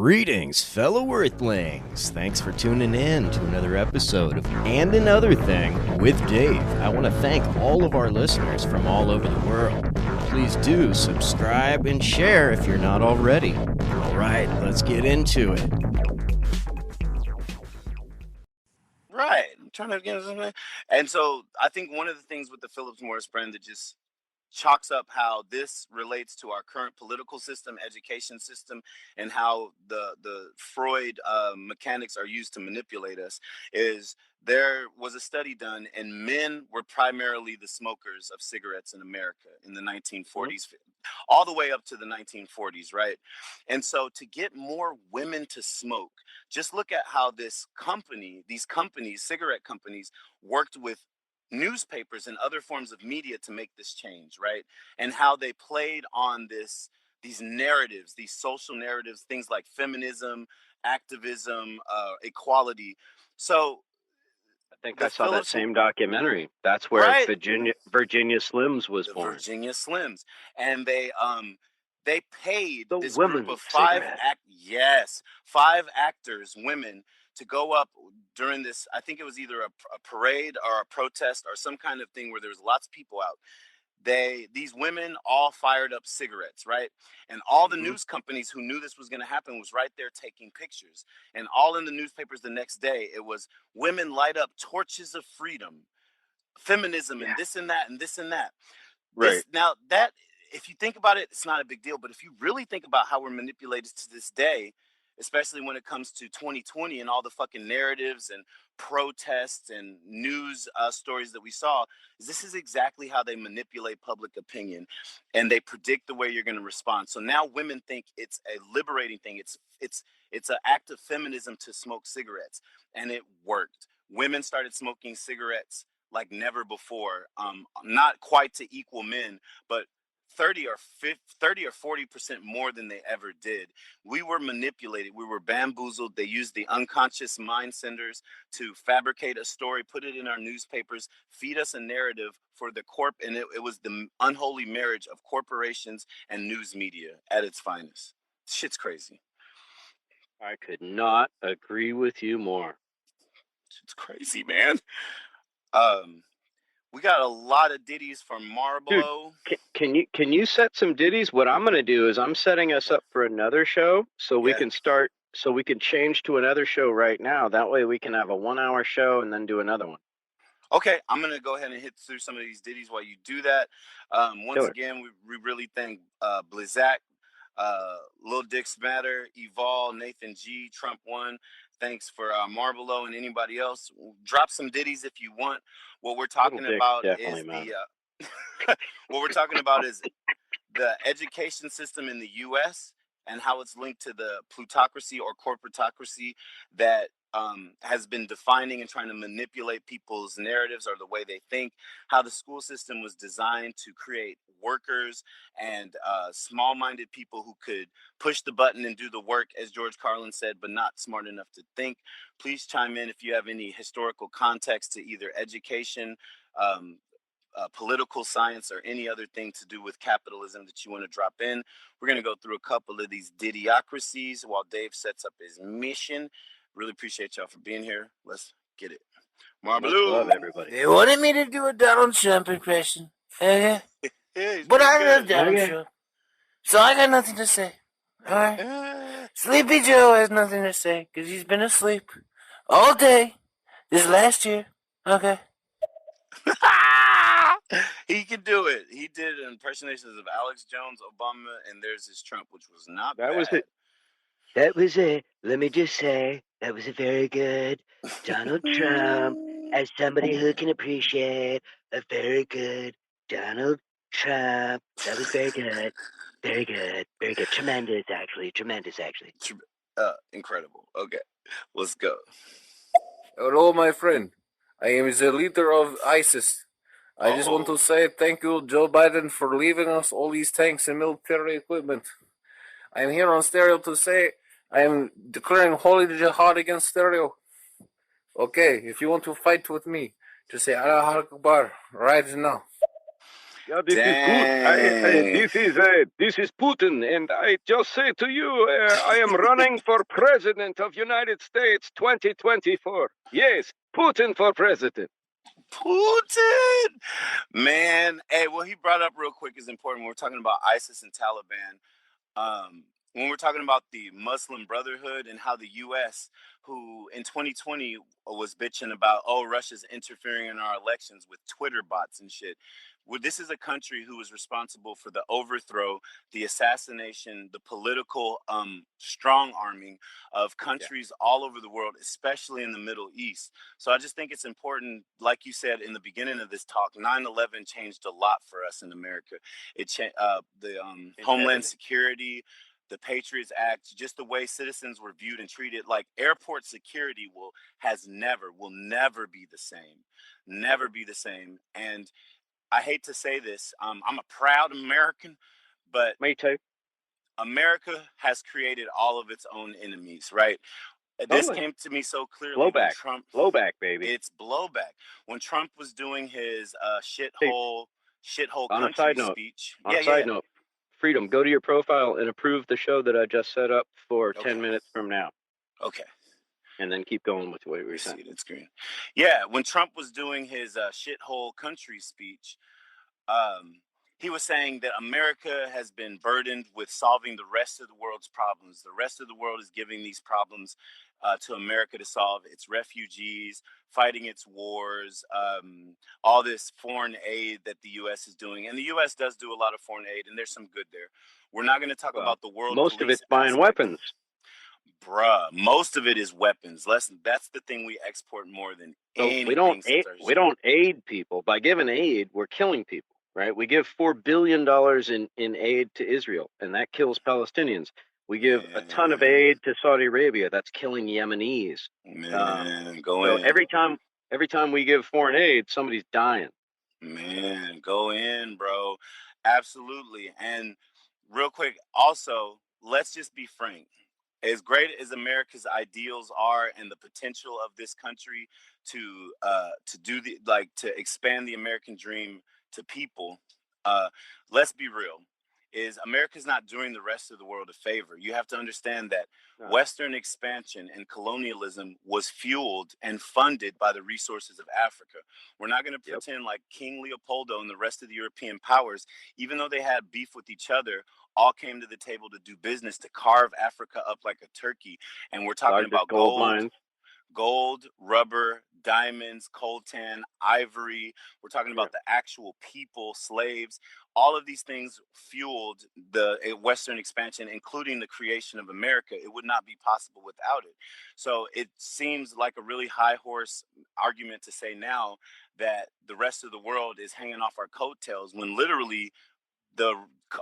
Greetings, fellow Earthlings. Thanks for tuning in to another episode of And Another Thing with Dave. I want to thank all of our listeners from all over the world. Please do subscribe and share if you're not already. All right, let's get into it. Right. I'm trying to get something. And so I think one of the things with the Phillips Morris brand that just chalks up how this relates to our current political system, education system, and how the Freud mechanics are used to manipulate us is there was a study done, and men were primarily the smokers of cigarettes in America in the 1940s, all the way up to the 1940s, right? And so to get more women to smoke, just look at how these companies, cigarette companies, worked with newspapers and other forms of media to make this change, right? And how they played on these narratives, these social narratives, things like feminism, activism, equality. So I think I the saw that Phillips, same documentary. That's where right? Virginia Slims was The born. Virginia Slims, and they paid The this group women's of cigarette. five actors, women, to go up during this. I think it was either a parade or a protest or some kind of thing where there was lots of people out. These women all fired up cigarettes, right? And all the news companies who knew this was going to happen was right there taking pictures. And all in the newspapers the next day, it was women light up torches of freedom, feminism, and this and that and this and that. Right. Now that, if you think about it, it's not a big deal. But if you really think about how we're manipulated to this day, especially when it comes to 2020 and all the fucking narratives and protests and news stories that we saw, this is exactly how they manipulate public opinion, and they predict the way you're going to respond. So now women think it's a liberating thing. It's an act of feminism to smoke cigarettes, and it worked. Women started smoking cigarettes like never before. Not quite to equal men, but 30 or 40% more than they ever did. We were manipulated. We were bamboozled. They used the unconscious mind centers to fabricate a story, put it in our newspapers, feed us a narrative for the and it was the unholy marriage of corporations and news media at its finest. Shit's crazy. I could not agree with you more. Shit's crazy, man. We got a lot of ditties from Marlboro. Dude, can you set some ditties? What I'm going to do is I'm setting us up for another show so we can start, so we can change to another show right now. That way we can have a 1 hour show and then do another one. Okay, I'm going to go ahead and hit through some of these ditties while you do that. Once again, we really thank Blizzak, Lil Dix Matter, Evol, Nathan G, Trump One. Thanks for Marlboro and anybody else. Drop some ditties if you want. What we're talking about is what we're talking about is the education system in the U.S. and how it's linked to the plutocracy or corporatocracy that has been defining and trying to manipulate people's narratives or the way they think. How the school system was designed to create workers and small-minded people who could push the button and do the work, as George Carlin said, but not smart enough to think. Please chime in if you have any historical context to either education, political science, or any other thing to do with capitalism that you want to drop in. We're going to go through a couple of these Didiocracies while Dave sets up his mission. Really appreciate y'all for being here. Let's get it. Much love, everybody. They wanted me to do a Donald Trump impression. Okay? Yeah, but I love Donald Trump. So I got nothing to say. Alright? Sleepy Joe has nothing to say because he's been asleep all day this last year. Okay? He can do it. He did impersonations of Alex Jones, Obama, and there's his Trump, which was not bad. That was it. Let me just say, that was a very good Donald Trump. As somebody who can appreciate a very good Donald Trump. That was very good. Very good. Very good. Tremendous, actually. Incredible. Okay, let's go. Hello, my friend. I am the leader of ISIS. I just want to say thank you, Joe Biden, for leaving us all these tanks and military equipment. I am here on stereo to say I am declaring holy jihad against stereo. Okay, if you want to fight with me, just say Allah Akbar right now. Yeah, this is good. Dang. This is Putin, and I just say to you, I am running for president of United States 2024. Yes, Putin for president. Putin, man. Hey, what he brought up real quick is important when we're talking about ISIS and Taliban. When we're talking about the Muslim Brotherhood and how the U.S., who in 2020 was bitching about, oh, Russia's interfering in our elections with Twitter bots and shit. Well, this is a country who was responsible for the overthrow, the assassination, the political strong arming of countries all over the world, especially in the Middle East. So I just think it's important, like you said in the beginning of this talk, 9/11 changed a lot for us in America. It the Homeland Security, the Patriots Act, just the way citizens were viewed and treated. Like airport security will never be the same, never be the same. And I hate to say this, I'm a proud American, but Me too. America has created all of its own enemies, right? This Totally. came to me so clearly when Trump. Blowback, baby. It's blowback. When Trump was doing his Hey, shithole on a country side note, speech. on a side note, Freedom, go to your profile and approve the show that I just set up for 10 minutes from now. Okay. And then keep going with what we were saying. See that screen. Yeah, when Trump was doing his shithole country speech, he was saying that America has been burdened with solving the rest of the world's problems. The rest of the world is giving these problems to America to solve. Its refugees, fighting its wars, all this foreign aid that the U.S. is doing. And the U.S. does do a lot of foreign aid, and there's some good there. We're not going to talk about the world most police of it's buying weapons. Bruh, most of it is weapons. That's the thing we export more than anything. We don't aid people. By giving aid, we're killing people, right? We give $4 billion in aid to Israel, and that kills Palestinians. We give a ton of aid to Saudi Arabia. That's killing Yemenis. Man, every time we give foreign aid, somebody's dying. Man, go in, bro. Absolutely. And real quick, also, let's just be frank. As great as America's ideals are and the potential of this country to do to expand the American dream to people, let's be real. Is America's not doing the rest of the world a favor. You have to understand that Western expansion and colonialism was fueled and funded by the resources of Africa. We're not going to pretend like King Leopoldo and the rest of the European powers, even though they had beef with each other, all came to the table to do business, to carve Africa up like a turkey. And we're talking about gold, rubber, diamonds, coltan, ivory. We're talking about the actual people, slaves. All of these things fueled the Western expansion, including the creation of America. It would not be possible without it. So it seems like a really high horse argument to say now that the rest of the world is hanging off our coattails when literally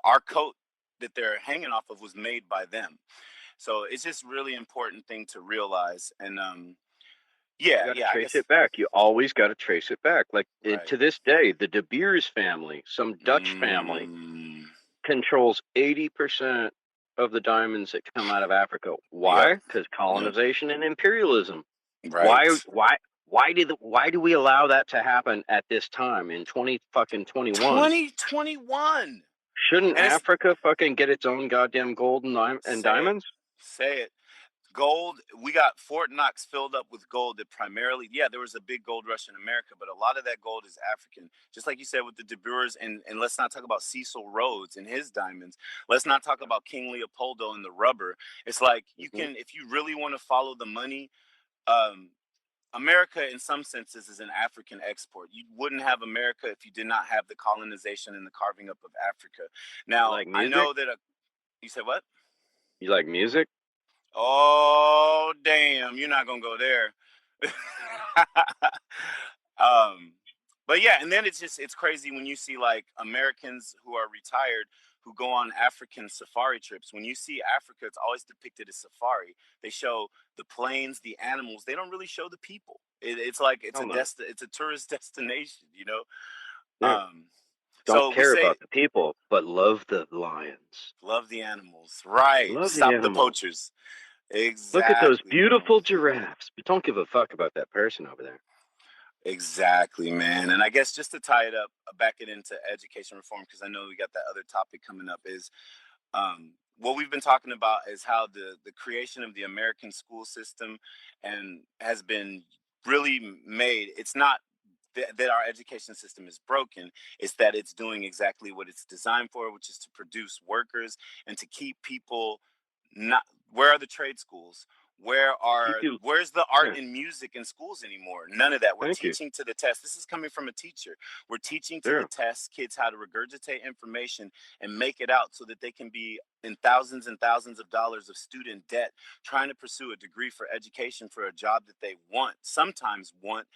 our coat that they're hanging off of was made by them. So it's just really important thing to realize. And trace it back. You always got to trace it back. Like to this day, the De Beers family, some Dutch family, controls 80% of the diamonds that come out of Africa. Why? Because colonization and imperialism. Right. Why do we allow that to happen at this time in 2021? 2021. Shouldn't Africa fucking get its own goddamn gold and diamonds? Say it. Gold, we got Fort Knox filled up with gold that primarily, there was a big gold rush in America, but a lot of that gold is African. Just like you said with the De Beers, and let's not talk about Cecil Rhodes and his diamonds. Let's not talk about King Leopoldo and the rubber. It's like you can, if you really want to follow the money, America in some senses is an African export. You wouldn't have America if you did not have the colonization and the carving up of Africa. Now, I know that you said what? You like music? Oh, damn. You're not going to go there. But yeah, and then it's crazy when you see like Americans who are retired who go on African safari trips. When you see Africa, it's always depicted as safari. They show the plains, the animals. They don't really show the people. It's like it's a tourist destination, you know? Yeah. Don't care about the people, but love the lions. Love the animals. Right. Stop the poachers. Exactly. Look at those beautiful giraffes. But don't give a fuck about that person over there. Exactly, man. And I guess just to tie it up, back it into education reform, because I know we got that other topic coming up, is what we've been talking about is how the creation of the American school system and has been really made. It's not that our education system is broken. It's that it's doing exactly what it's designed for, which is to produce workers and to keep people not. Where are the trade schools? Where's the art and music in schools anymore? None of that. We're teaching to the test. This is coming from a teacher. We're teaching to the test kids how to regurgitate information and make it out so that they can be in thousands and thousands of dollars of student debt, trying to pursue a degree for education for a job that they sometimes want,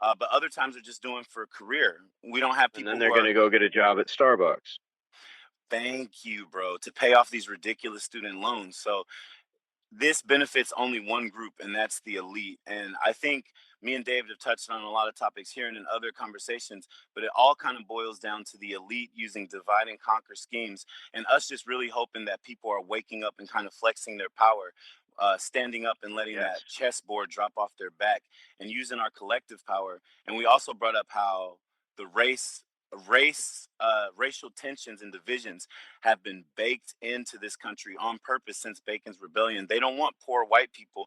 but other times they're just doing for a career. We don't have people. And then they're going to go get a job at Starbucks. Thank you, bro, to pay off these ridiculous student loans. So this benefits only one group, and that's the elite. And I think me and David have touched on a lot of topics here and in other conversations, but it all kind of boils down to the elite using divide and conquer schemes, and us just really hoping that people are waking up and kind of flexing their power, standing up and letting that chessboard drop off their back and using our collective power. And we also brought up how the racial tensions and divisions have been baked into this country on purpose since Bacon's Rebellion. They don't want poor white people.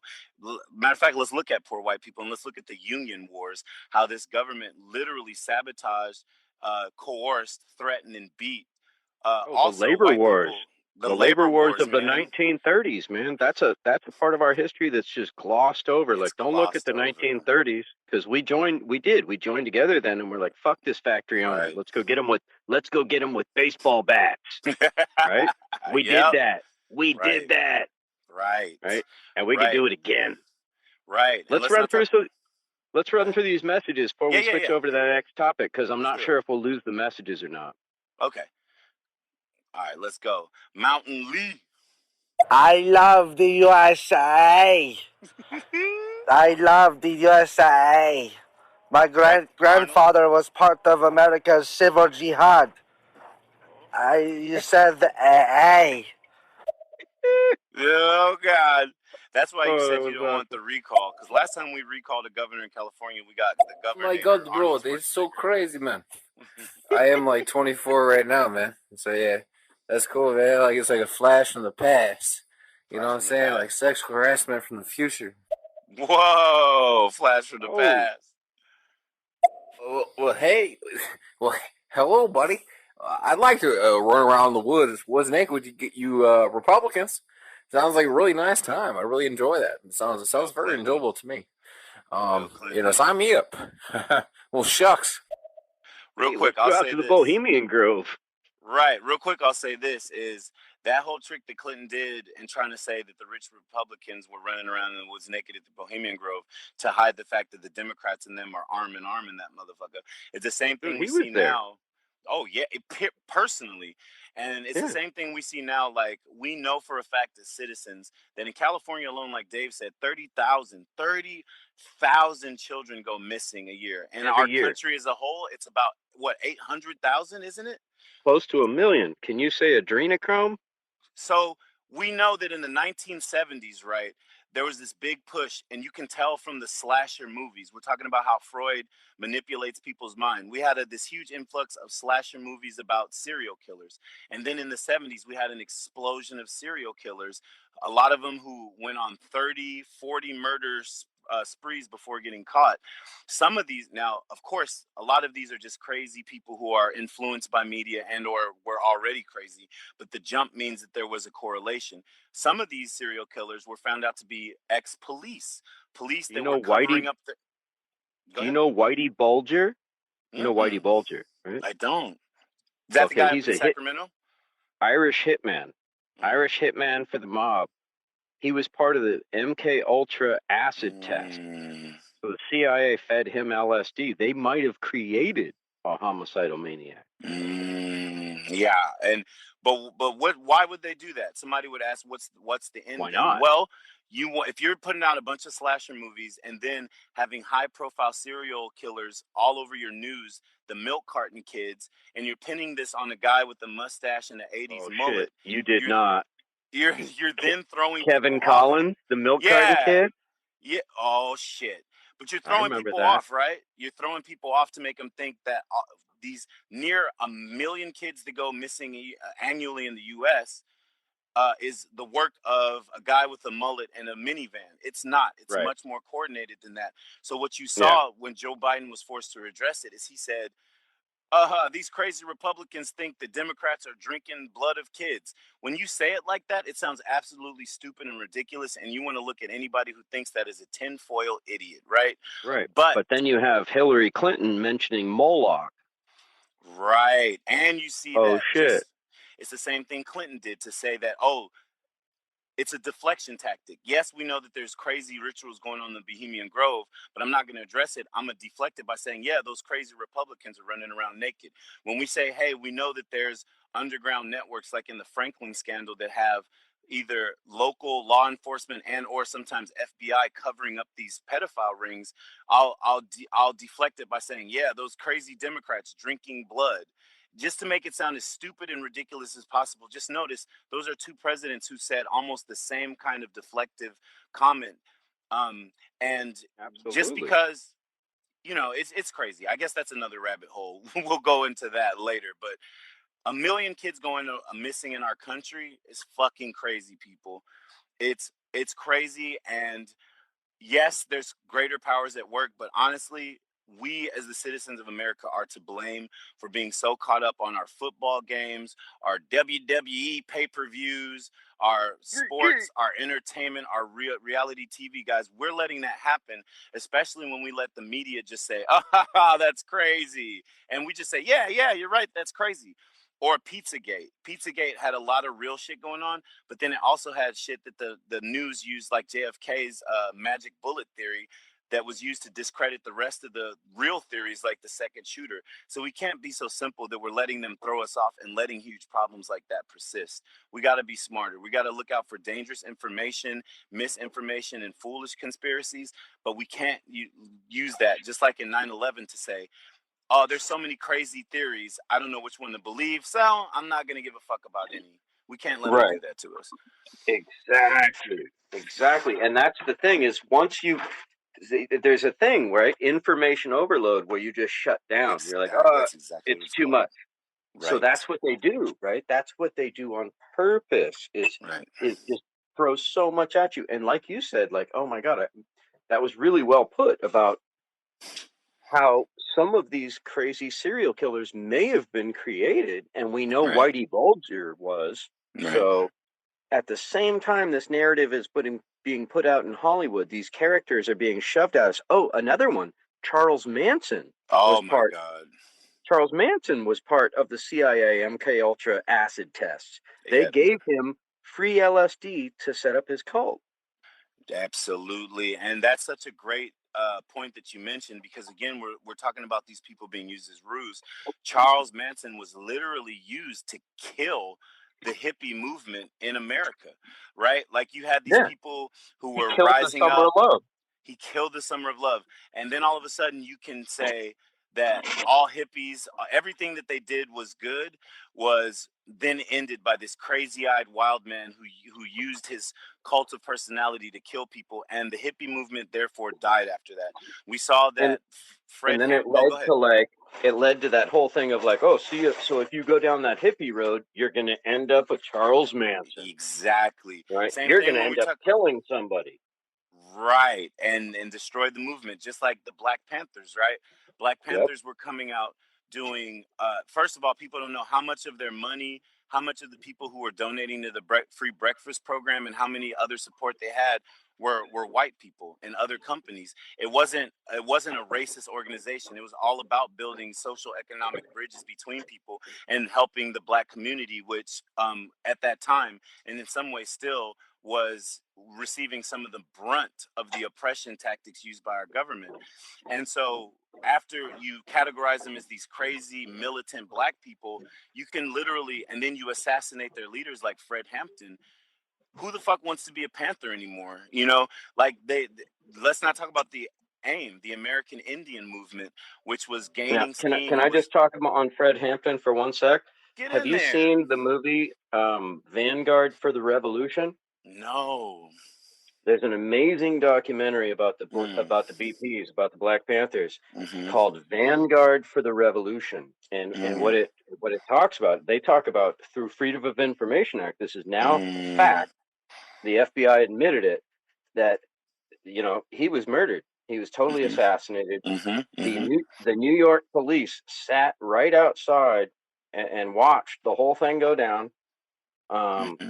Matter of fact, let's look at poor white people and let's look at the union wars, how this government literally sabotaged, coerced, threatened, and beat the labor wars. The labor wars of the 1930s, man. That's a part of our history that's just glossed over. It's don't look at the 1930s, because we joined together then, and we're like, fuck this factory owner. Let's go get them with baseball bats. Right? We did that. Did that. Right. And we can do it again. Right. Let's run through these messages before we switch over to that next topic, because I'm not sure if we'll lose the messages or not. Okay. All right, let's go. Mountain Lee. I love the USA. I love the USA. My grandfather was part of America's civil jihad. You said the AA. Oh, God. That's why you said you don't want the recall. Because last time we recalled a governor in California, we got the governor. Oh my God, bro. It's so crazy, man. I am like 24 right now, man. So, yeah. That's cool, man. Like, it's like a flash from the past. You know what I'm saying? Like sexual harassment from the future. Whoa, flash from the past. Well, hey. Well, hello, buddy. I'd like to run around the woods naked with you Republicans. Sounds like a really nice time. I really enjoy that. It sounds very enjoyable to me. Sign me up. Well, shucks. Real quick, I'll say to the Bohemian Grove. Right. Real quick, I'll say this is that whole trick that Clinton did in trying to say that the rich Republicans were running around in the woods naked at the Bohemian Grove to hide the fact that the Democrats and them are arm in arm in that motherfucker. It's the same thing we see now. Oh, yeah, personally. And it's the same thing we see now. Like, we know for a fact as citizens that in California alone, like Dave said, 30,000 children go missing a year. And our country as a whole, it's about, 800,000, isn't it? Close to 1 million. Can you say adrenochrome? So we know that in the 1970s, right, there was this big push, and you can tell from the slasher movies. We're talking about how Freud manipulates people's mind. We had this huge influx of slasher movies about serial killers. And then in the 70s, we had an explosion of serial killers, a lot of them who went on 30, 40 murders sprees before getting caught. Some of these, now, of course, a lot of these are just crazy people who are influenced by media and or were already crazy. But the jump means that there was a correlation. Some of these serial killers were found out to be ex-police. Police that were covering up the... Do you know Whitey Bulger? You know Whitey Bulger, right? I don't. Is that the guy in Sacramento? Irish hitman. Irish hitman for the mob. He was part of the MK Ultra acid test. So the CIA fed him LSD. They might have created a homicidal maniac. Yeah, but why would they do that? Somebody would ask, what's the end? Why not? Well, if you're putting out a bunch of slasher movies and then having high profile serial killers all over your news, the milk carton kids, and you're pinning this on a guy with the mustache and the 80s mullet. Shit. You did not. You're then throwing Kevin Collins, the milk carton kid? Yeah. Oh, shit. But you're throwing people off, right? You're throwing people off to make them think that these near 1 million kids that go missing annually in the U.S. Is the work of a guy with a mullet and a minivan. It's not. It's much more coordinated than that. So what you saw when Joe Biden was forced to address it is he said, these crazy Republicans think the Democrats are drinking blood of kids. When you say it like that, it sounds absolutely stupid and ridiculous. And you want to look at anybody who thinks that is a tinfoil idiot, right? Right. But then you have Hillary Clinton mentioning Moloch. Right. And you see that shit. It's the same thing Clinton did to say that, it's a deflection tactic. Yes, we know that there's crazy rituals going on in the Bohemian Grove, but I'm not going to address it. I'm going to deflect it by saying, yeah, those crazy Republicans are running around naked. When we say, hey, we know that there's underground networks like in the Franklin scandal that have either local law enforcement and or sometimes FBI covering up these pedophile rings, I'll deflect it by saying, yeah, those crazy Democrats drinking blood. Just to make it sound as stupid and ridiculous as possible, just notice those are two presidents who said almost the same kind of deflective comment. And Absolutely. Just because, it's crazy. I guess that's another rabbit hole. We'll go into that later. But 1 million kids going missing in our country is fucking crazy, people. It's crazy. And yes, there's greater powers at work, but honestly, we as the citizens of America are to blame for being so caught up on our football games, our WWE pay-per-views, our sports, our entertainment, our reality TV, guys. We're letting that happen, especially when we let the media just say, oh, that's crazy. And we just say, yeah, you're right, that's crazy. Or Pizzagate. Pizzagate had a lot of real shit going on, but then it also had shit that the news used, like JFK's magic bullet theory, that was used to discredit the rest of the real theories, like the second shooter. So we can't be so simple that we're letting them throw us off and letting huge problems like that persist. We got to be smarter. We got to look out for dangerous information, misinformation, and foolish conspiracies, but we can't use that, just like in 9/11, to say, oh, there's so many crazy theories, I don't know which one to believe, so I'm not going to give a fuck about any. We can't let them do that to us. Exactly. And that's the thing is, there's a thing, right? Information overload, where you just shut down. You're like, it's too much. Right. So that's what they do, right? That's what they do on purpose. It just throws so much at you. And like you said, like, oh my God, that was really well put about how some of these crazy serial killers may have been created, and we know Whitey Bulger was. So at the same time this narrative is being put out in Hollywood, these characters are being shoved at us. Oh, another one, Charles Manson. Oh my God. Charles Manson was part of the CIA MK Ultra acid tests. They gave him free LSD to set up his cult. Absolutely. And that's such a great point that you mentioned, because again, we're talking about these people being used as ruse. Charles Manson was literally used to kill the hippie movement in America, right? Like you had these people who were rising up. He killed the Summer of Love. And then all of a sudden you can say that all hippies, everything that they did was good, was then ended by this crazy-eyed wild man who used his cult of personality to kill people, and the hippie movement therefore died after that. We saw that Fred. And then it led to that whole thing of like, so if you go down that hippie road, you're going to end up with Charles Manson. Exactly. Right. You're going to end up killing somebody. Right. And destroy the movement, just like the Black Panthers, right? Black Panthers were coming out doing, first of all, people don't know how much of their money, how much of the people who were donating to the free breakfast program, and how many other support they had were white people and other companies. It wasn't a racist organization. It was all about building social economic bridges between people and helping the Black community, which at that time, and in some ways still, was receiving some of the brunt of the oppression tactics used by our government. And so after you categorize them as these crazy militant Black people, you can literally, and then you assassinate their leaders like Fred Hampton. Who the fuck wants to be a Panther anymore? Like let's not talk about the AIM, the American Indian movement, which was gaining steam. Can I just talk on Fred Hampton for 1 sec? Have you seen the movie Vanguard for the Revolution? No. There's an amazing documentary about the BPs, about the Black Panthers, called Vanguard for the Revolution, and what it talks about. They talk about, through Freedom of Information Act. This is now fact. The FBI admitted it, that he was murdered. He was totally assassinated. The New York police sat right outside and watched the whole thing go down.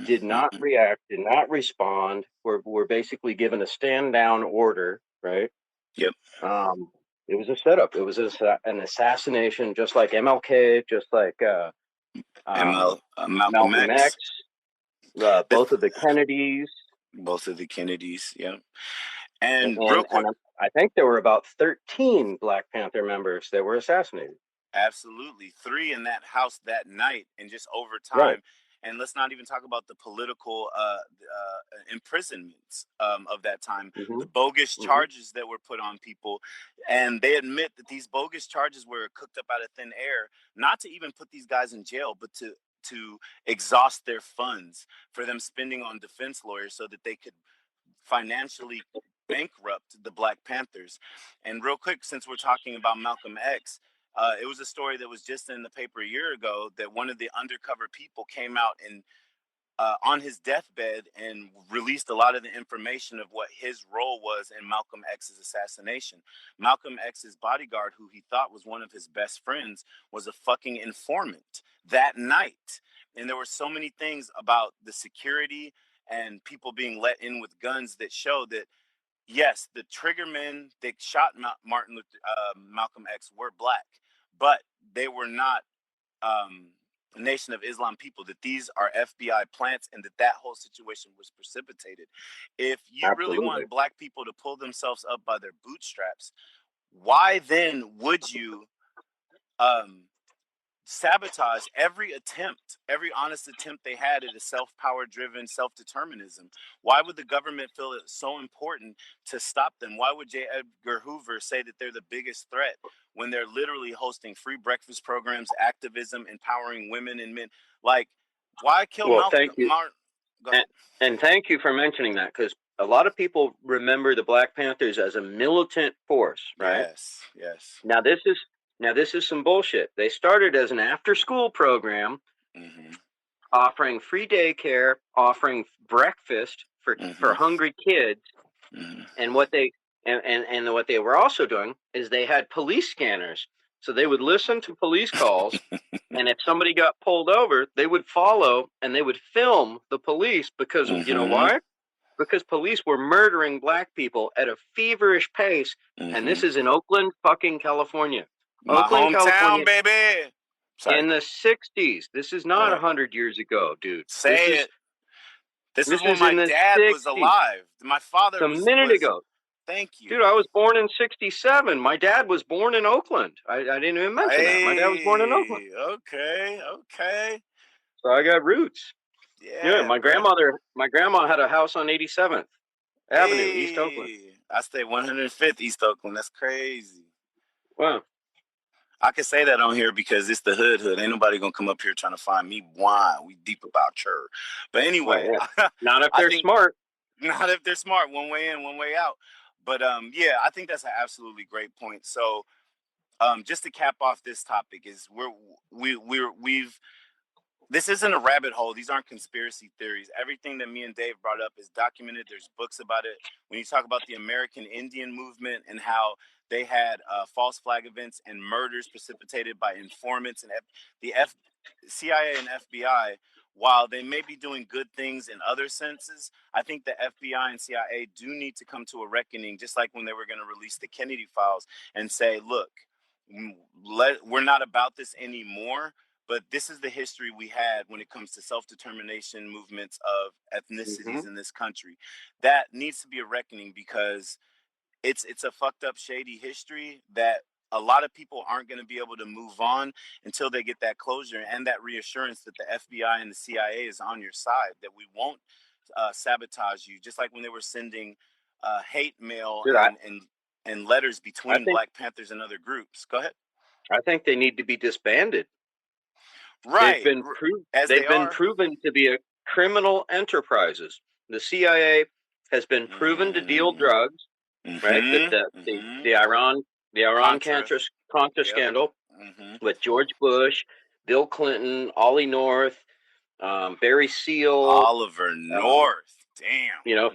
Did not react, did not respond. We're basically given a stand down order, right? Yep. It was a setup. It was an assassination, just like MLK, just like Malcolm X, both of the Kennedys. Both of the Kennedys, yeah. And real quick, I think there were about 13 Black Panther members that were assassinated. Absolutely. 3 in that house that night, and just over time. Right. And let's not even talk about the political imprisonments of that time, the bogus charges that were put on people. And they admit that these bogus charges were cooked up out of thin air, not to even put these guys in jail, but to exhaust their funds for them spending on defense lawyers so that they could financially bankrupt the Black Panthers. And real quick, since we're talking about Malcolm X, it was a story that was just in the paper a year ago that one of the undercover people came out and on his deathbed and released a lot of the information of what his role was in Malcolm X's assassination. Malcolm X's bodyguard, who he thought was one of his best friends, was a fucking informant that night. And there were so many things about the security and people being let in with guns that show that, yes, the triggermen that shot Malcolm X were Black, but they were not Nation of Islam people, that these are FBI plants, and that whole situation was precipitated. If you really want Black people to pull themselves up by their bootstraps, why then would you sabotage every honest attempt they had at a self-power driven self-determinism? Why would the government feel it so important to stop them? Why would J. Edgar Hoover say that they're the biggest threat when they're literally hosting free breakfast programs, activism, empowering women and men? Like, why kill Malcolm? Thank you. And thank you for mentioning that, because a lot of people remember the Black Panthers as a militant force, right? Yes. Now this is some bullshit. They started as an after-school program, offering free daycare, offering breakfast for hungry kids, and what they were also doing is they had police scanners. So they would listen to police calls, and if somebody got pulled over, they would follow and they would film the police, because you know why? Because police were murdering Black people at a feverish pace, and this is in Oakland, fucking California. My Oakland, hometown, California, baby. Sorry. In the 60s. This is not 100 years ago, dude. This is when my dad was alive. My father was... A minute ago. Thank you. Dude, I was born in 67. My dad was born in Oakland. I didn't even mention that. My dad was born in Oakland. Okay. So I got roots. Yeah, my grandma had a house on 87th Avenue, East Oakland. I stay 105th East Oakland. That's crazy. Wow. I can say that on here because it's the hood. Ain't nobody gonna come up here trying to find me. Why? We deep about church. But anyway, not if they're smart. Not if they're smart. One way in, one way out. But yeah, I think that's an absolutely great point. So, just to cap off this topic, is we've this isn't a rabbit hole. These aren't conspiracy theories. Everything that me and Dave brought up is documented. There's books about it. When you talk about the American Indian movement and how they had false flag events and murders precipitated by informants, and the CIA and FBI, while they may be doing good things in other senses, I think the FBI and CIA do need to come to a reckoning, just like when they were going to release the Kennedy files and say, look, we're not about this anymore. But this is the history we had when it comes to self-determination movements of ethnicities in this country. That needs to be a reckoning, because it's a fucked up, shady history that a lot of people aren't going to be able to move on until they get that closure and that reassurance that the FBI and the CIA is on your side, that we won't sabotage you, just like when they were sending hate mail and letters between Black Panthers and other groups. Go ahead. I think they need to be disbanded. Right. They've been proven to be criminal enterprises. The CIA has been proven to deal drugs, right? The Iran Contra scandal with George Bush, Bill Clinton, Ollie North, Barry Seal, Oliver North. Damn. You know,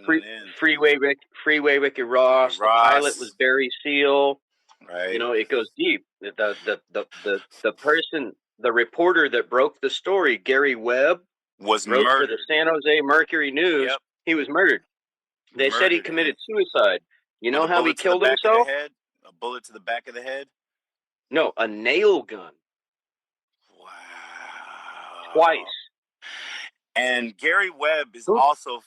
Freeway Ricky Ross. The pilot was Barry Seal. Right. You know, it goes deep. The person, the reporter that broke the story, Gary Webb, was wrote murdered for the San Jose Mercury News. Yep. He was murdered. They said he committed suicide. You know how he killed himself? A bullet to the back of the head? No, a nail gun. Wow. Twice. And Gary Webb is also...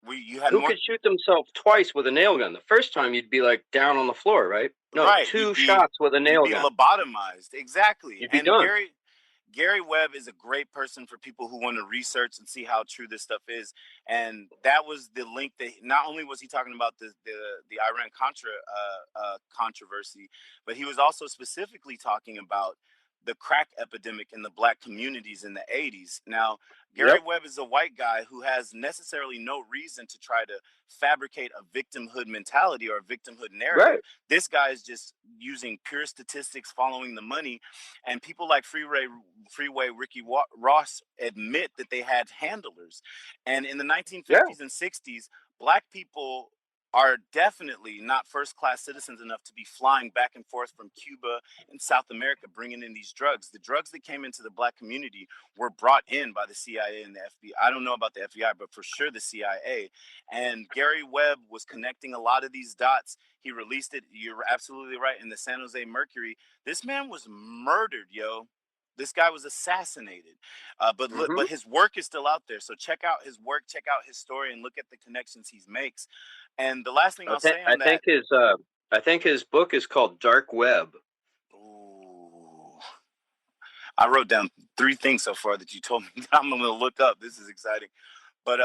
Who could shoot themselves twice with a nail gun? The first time you'd be like down on the floor, right? No, right. Two shots with a nail gun. You'd be lobotomized. Exactly. You'd be done. Gary Webb is a great person for people who want to research and see how true this stuff is. And that was the link that not only was he talking about the Iran Contra controversy, but he was also specifically talking about the crack epidemic in the black communities in the 80s. Now, Gary Webb is a white guy who has necessarily no reason to try to fabricate a victimhood mentality or a victimhood narrative. Right. This guy is just using pure statistics, following the money. And people like Freeway Ricky Ross admit that they had handlers. And in the 1950s and 60s, black people are definitely not first-class citizens enough to be flying back and forth from Cuba and South America, bringing in these drugs. The drugs that came into the black community were brought in by the CIA and the FBI. I don't know about the FBI, but for sure the CIA. And Gary Webb was connecting a lot of these dots. He released it. You're absolutely right. In the San Jose Mercury, this man was murdered, yo. This guy was assassinated, but his work is still out there. So check out his work, check out his story, and look at the connections he makes. And the last thing I'll say on that, I think his book is called Dark Web. Ooh, I wrote down 3 things so far that you told me that I'm going to look up. This is exciting, but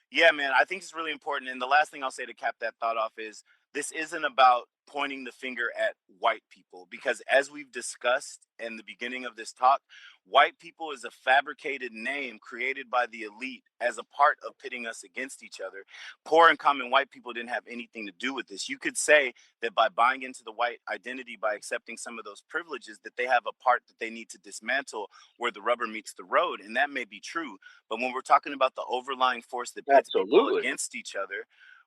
yeah, man, I think it's really important. And the last thing I'll say to cap that thought off is this isn't about pointing the finger at white people, because as we've discussed in the beginning of this talk, white people is a fabricated name created by the elite as a part of pitting us against each other. Poor and common white people didn't have anything to do with this. You could say that by buying into the white identity, by accepting some of those privileges, that they have a part that they need to dismantle where the rubber meets the road. And that may be true. But when we're talking about the overlying force that pits people against each other,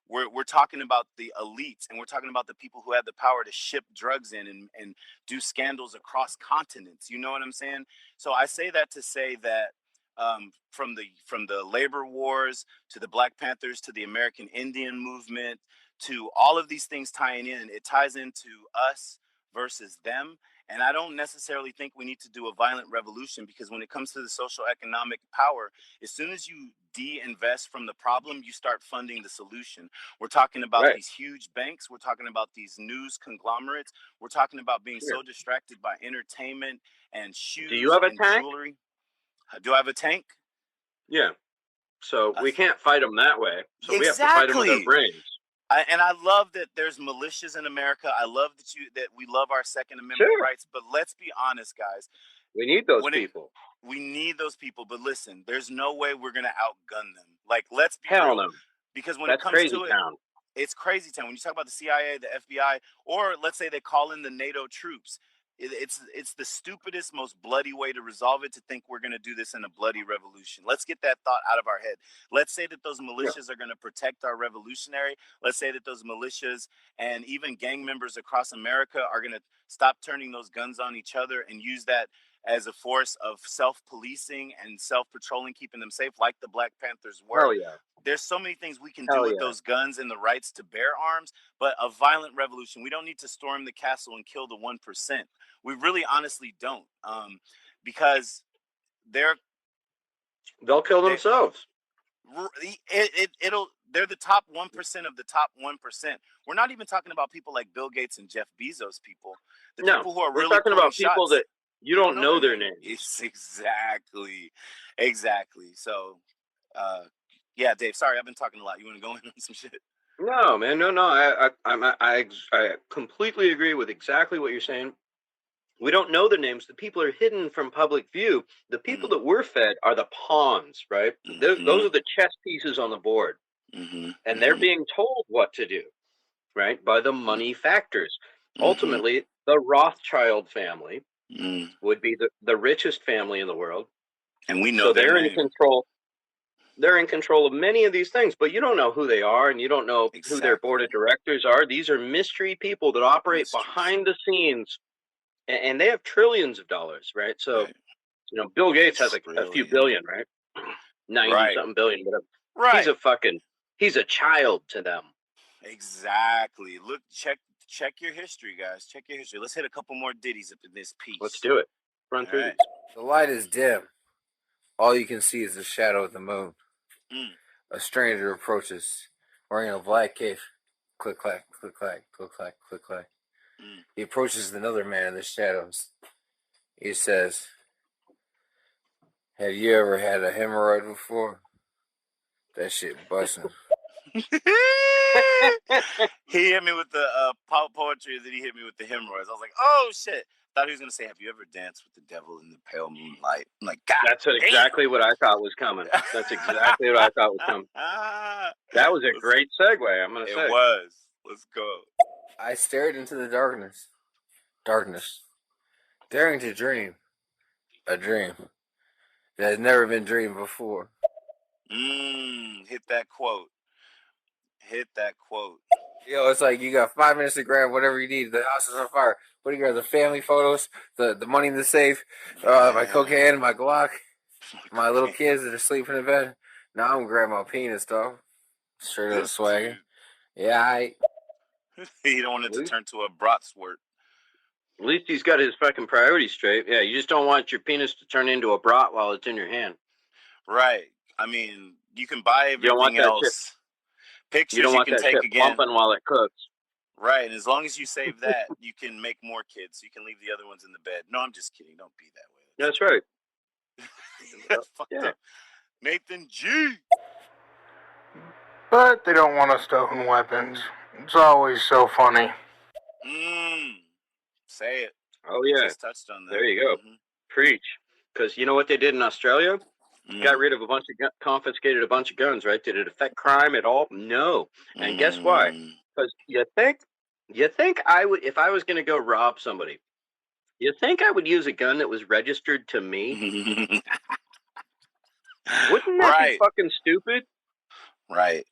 we're talking about the elites, and we're talking about the people who had the power to ship drugs in and do scandals across continents. You know what I'm saying? So I say that to say that from the labor wars to the Black Panthers to the American Indian movement to all of these things tying in, it ties into us versus them. And I don't necessarily think we need to do a violent revolution, because when it comes to the social economic power, as soon as you de-invest from the problem, you start funding the solution. We're talking about these huge banks. We're talking about these news conglomerates. We're talking about being so distracted by entertainment and shoes and jewelry. Do I have a tank? Yeah. So we can't fight them that way. So we have to fight them with our brains. And I love that there's militias in America. I love that we love our Second Amendment rights. But let's be honest, guys. We need those people. We need those people. But listen, there's no way we're going to outgun them. Like, let's be real. No. Because when it comes to it, it's crazy town. When you talk about the CIA, the FBI, or let's say they call in the NATO troops, it's the stupidest, most bloody way to resolve it, to think we're going to do this in a bloody revolution. Let's get that thought out of our head. Let's say that those militias are going to protect our revolutionary. Let's say that those militias and even gang members across America are going to stop turning those guns on each other and use that as a force of self-policing and self-patrolling, keeping them safe, like the Black Panthers were. Hell yeah. There's so many things we can do with those guns and the rights to bear arms, but a violent revolution, we don't need to storm the castle and kill the 1%. We really honestly don't, because they'll kill themselves. They're the top 1% of the top 1%. We're not even talking about people like Bill Gates and Jeff Bezos people. People who are really talking about people that you don't know their names. It's exactly. So, yeah, Dave, sorry, I've been talking a lot. You want to go in on some shit? No, man, no. I completely agree with exactly what you're saying. We don't know their names. The people are hidden from public view. The people that we're fed are the pawns, right? Those are the chess pieces on the board. and they're being told what to do, right, by the money factors. Ultimately, the Rothschild family would be the richest family in the world, and we know so their they're name. in control. They're in control of many of these things, but you don't know who they are, and you don't know who their board of directors are. These are mystery people that operate behind the scenes, and they have trillions of dollars, right? So, Bill Gates has a few billion, right? 90-something billion, whatever. Right. He's a child to them. Exactly. Look, check your history, guys. Check your history. Let's hit a couple more ditties up in this piece. Let's do it. Run through these. The light is dim. All you can see is the shadow of the moon. A stranger approaches, wearing a black cape. Click, clack, click, clack, click, clack, click, clack. He approaches another man in the shadows. He says, "Have you ever had a hemorrhoid before? That shit busting." He hit me with the poetry, and then he hit me with the hemorrhoids. I was like, oh shit. Thought he was gonna say, "Have you ever danced with the devil in the pale moonlight?" I'm like, God, that's exactly what I thought was coming. That's exactly what I thought was coming. That was a great segue, I'm gonna say. It was. Let's go. I stared into the darkness, daring to dream a dream that has never been dreamed before. Hit that quote. Yo, it's like you got 5 minutes to grab whatever you need. The house is on fire. What do you grab? The family photos, the money in the safe, my cocaine, my Glock, my little kids that are sleeping in bed. Now I'm gonna grab my penis, dog. Straight up swagger. Yeah, You don't want it to turn to a bratwurst. At least he's got his fucking priorities straight. Yeah, you just don't want your penis to turn into a brat while it's in your hand. Right. I mean, you can buy everything else. Pictures you don't want can that take shit again. pumping while it cooks. Right, and as long as you save that, you can make more kids. So you can leave the other ones in the bed. No, I'm just kidding. Don't be that way. That's right. That's fucked up. Nathan G. But they don't want us to own weapons. It's always so funny. Say it. Oh, yeah. Just touched on that. There you go. Preach. Because you know what they did in Australia? Got rid of confiscated a bunch of guns, right? Did it affect crime at all? No. And guess why? Because you think I would, if I was going to go rob somebody, you think I would use a gun that was registered to me? Wouldn't that be fucking stupid? Right.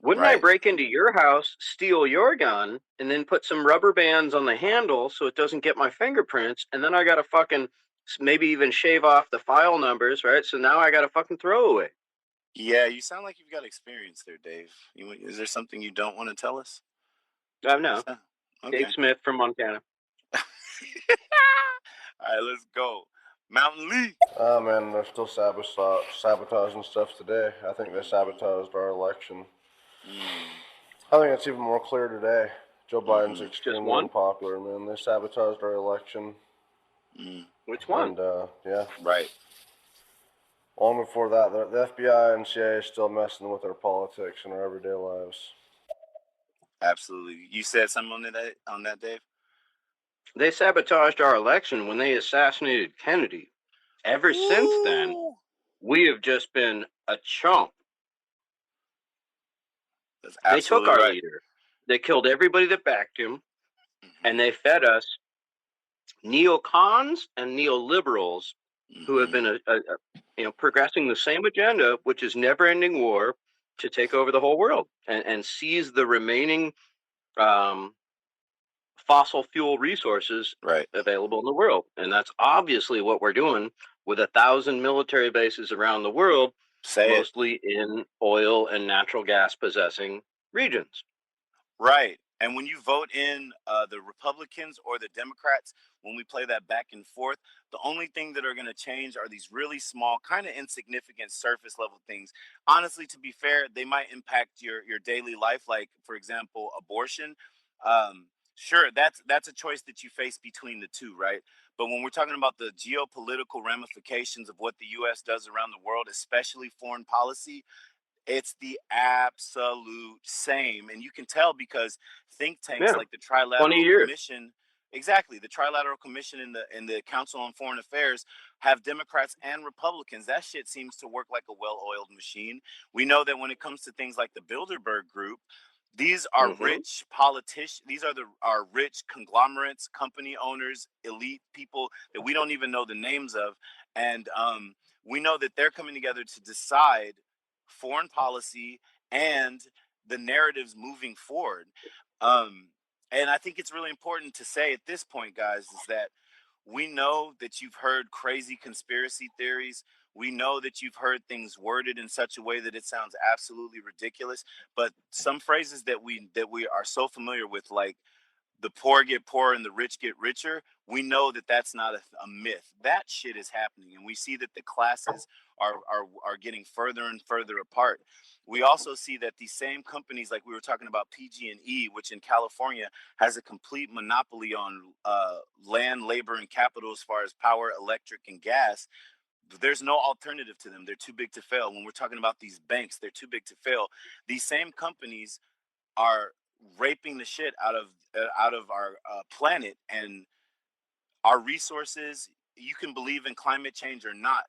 Wouldn't I break into your house, steal your gun, and then put some rubber bands on the handle so it doesn't get my fingerprints, and then I got to fucking maybe even shave off the file numbers, right? So now I got to fucking throw away. Yeah, you sound like you've got experience there, Dave. Is there something you don't want to tell us? No. Okay. Dave Smith from Montana. All right, let's go. Mountain Lee. Oh, man, they're still sabotaging stuff today. I think they sabotaged our election. I think it's even more clear today. Joe Biden's extremely unpopular, man. They sabotaged our election. Which one? And, yeah. Right. Long before that, the FBI and CIA is still messing with our politics and our everyday lives. Absolutely. You said something on that, Dave? They sabotaged our election when they assassinated Kennedy. Ever since then, we have just been a chump. They took our leader. They killed everybody that backed him, and they fed us neocons and neoliberals who have been progressing the same agenda, which is never-ending war to take over the whole world and seize the remaining fossil fuel resources available in the world. And that's obviously what we're doing with 1,000 military bases around the world, mostly in oil and natural gas possessing regions. Right. And when you vote in the Republicans or the Democrats, when we play that back and forth, the only thing that are going to change are these really small, kind of insignificant surface level things. Honestly, to be fair, they might impact your daily life. Like, for example, abortion. Sure, that's a choice that you face between the two, right? But when we're talking about the geopolitical ramifications of what the U.S. does around the world, especially foreign policy, it's the absolute same. And you can tell because think tanks like the Trilateral Commission Exactly. The Trilateral Commission and the Council on Foreign Affairs have Democrats and Republicans. That shit seems to work like a well-oiled machine. We know that when it comes to things like the Bilderberg Group, these are rich politicians. These are rich conglomerates, company owners, elite people that we don't even know the names of, and we know that they're coming together to decide foreign policy and the narratives moving forward. And I think it's really important to say at this point, guys, is that we know that you've heard crazy conspiracy theories. We know that you've heard things worded in such a way that it sounds absolutely ridiculous. But some phrases that we are so familiar with, like the poor get poorer and the rich get richer, we know that that's not a myth. That shit is happening, and we see that the classes are getting further and further apart. We also see that these same companies, like we were talking about PG&E, which in California has a complete monopoly on land, labor, and capital as far as power, electric, and gas. There's no alternative to them. They're too big to fail. When we're talking about these banks, they're too big to fail. These same companies are raping the shit out of our planet and our resources. You can believe in climate change or not,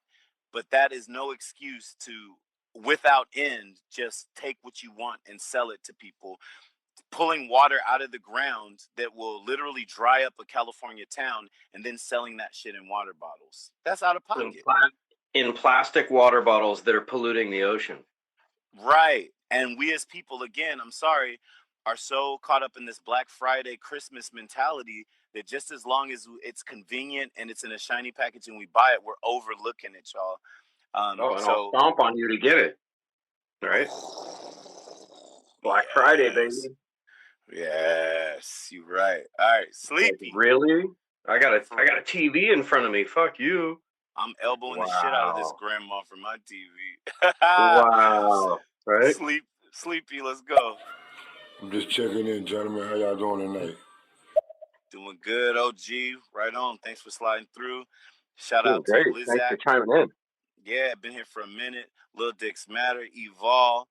but that is no excuse to, without end, just take what you want and sell it to people. Pulling water out of the ground that will literally dry up a California town and then selling that shit in water bottles. That's out of pocket. In plastic water bottles that are polluting the ocean. Right. And we as people, again, I'm sorry, are so caught up in this Black Friday Christmas mentality that just as long as it's convenient and it's in a shiny package and we buy it, we're overlooking it, y'all. And I'll stomp on you to get it. Right? Black Friday, baby. Yes, you're right. All right, Sleepy. Like, really? I got a TV in front of me. Fuck you. I'm elbowing the shit out of this grandma for my TV. Wow. Right? Sleepy, let's go. I'm just checking in, gentlemen. How y'all doing tonight? Doing good, OG. Right on. Thanks for sliding through. Shout out to Lizak. Thanks for chiming in. Yeah, been here for a minute. Lil Dicks Matter, Evol,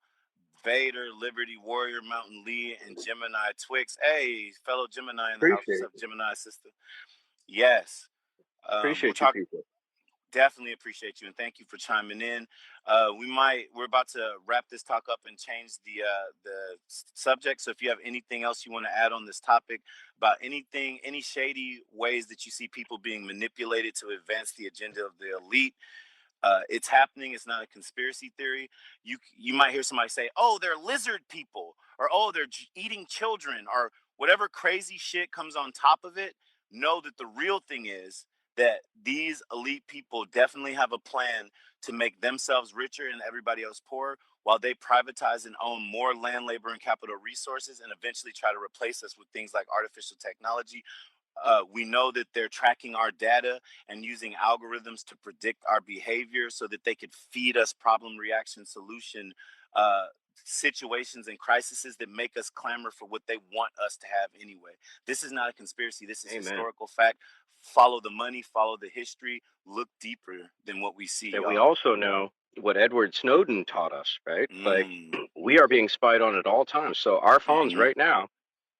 Vader, Liberty Warrior, Mountain Lee, and Gemini Twix. Hey, fellow Gemini in the house. What's up, Gemini sister? Yes. Appreciate you people. Definitely appreciate you, and thank you for chiming in. We're about to wrap this talk up and change the subject. So if you have anything else you want to add on this topic about anything, any shady ways that you see people being manipulated to advance the agenda of the elite, it's happening. It's not a conspiracy theory. You might hear somebody say, "Oh, they're lizard people," or "Oh, they're eating children," or whatever crazy shit comes on top of it. Know that the real thing is that these elite people definitely have a plan to make themselves richer and everybody else poorer, while they privatize and own more land, labor, and capital resources, and eventually try to replace us with things like artificial technology. We know that they're tracking our data and using algorithms to predict our behavior so that they could feed us problem, reaction, solution situations and crises that make us clamor for what they want us to have anyway. This is not a conspiracy. This is historical fact. Follow the money, follow the history, look deeper than what we see. And we also know what Edward Snowden taught us, right? Like, we are being spied on at all times. So our phones right now,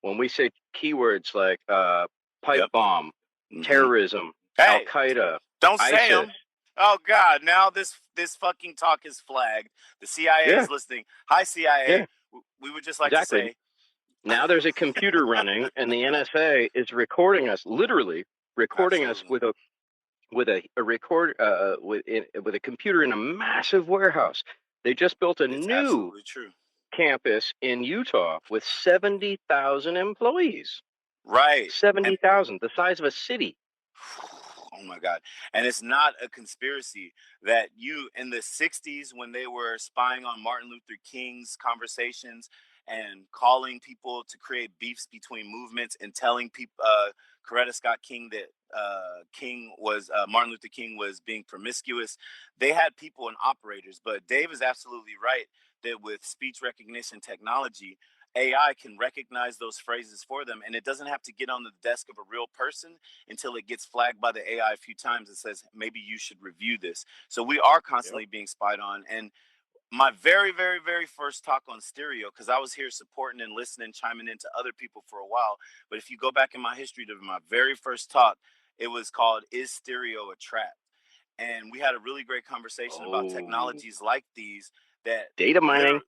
when we say keywords like pipe bomb, terrorism, Al-Qaeda, don't ISIS, say them. Oh God! Now this fucking talk is flagged. The CIA is listening. Hi CIA. Yeah. We would just like to say. Now there's a computer running, and the NSA is recording us, literally recording us with a computer in a massive warehouse. They just built a new campus in Utah with 70,000 employees. Right. 70,000, the size of a city. Oh my God. And it's not a conspiracy that in the 60s, when they were spying on Martin Luther King's conversations and calling people to create beefs between movements and telling people, Coretta Scott King, that Martin Luther King was being promiscuous. They had people and operators, but Dave is absolutely right that with speech recognition technology, AI can recognize those phrases for them, and it doesn't have to get on the desk of a real person until it gets flagged by the AI a few times and says, maybe you should review this. So we are constantly being spied on. And My very, very, very first talk on stereo, because I was here supporting and listening, chiming into other people for a while. But if you go back in my history to my very first talk, it was called "Is Stereo a Trap?" And we had a really great conversation about technologies like these that data mining.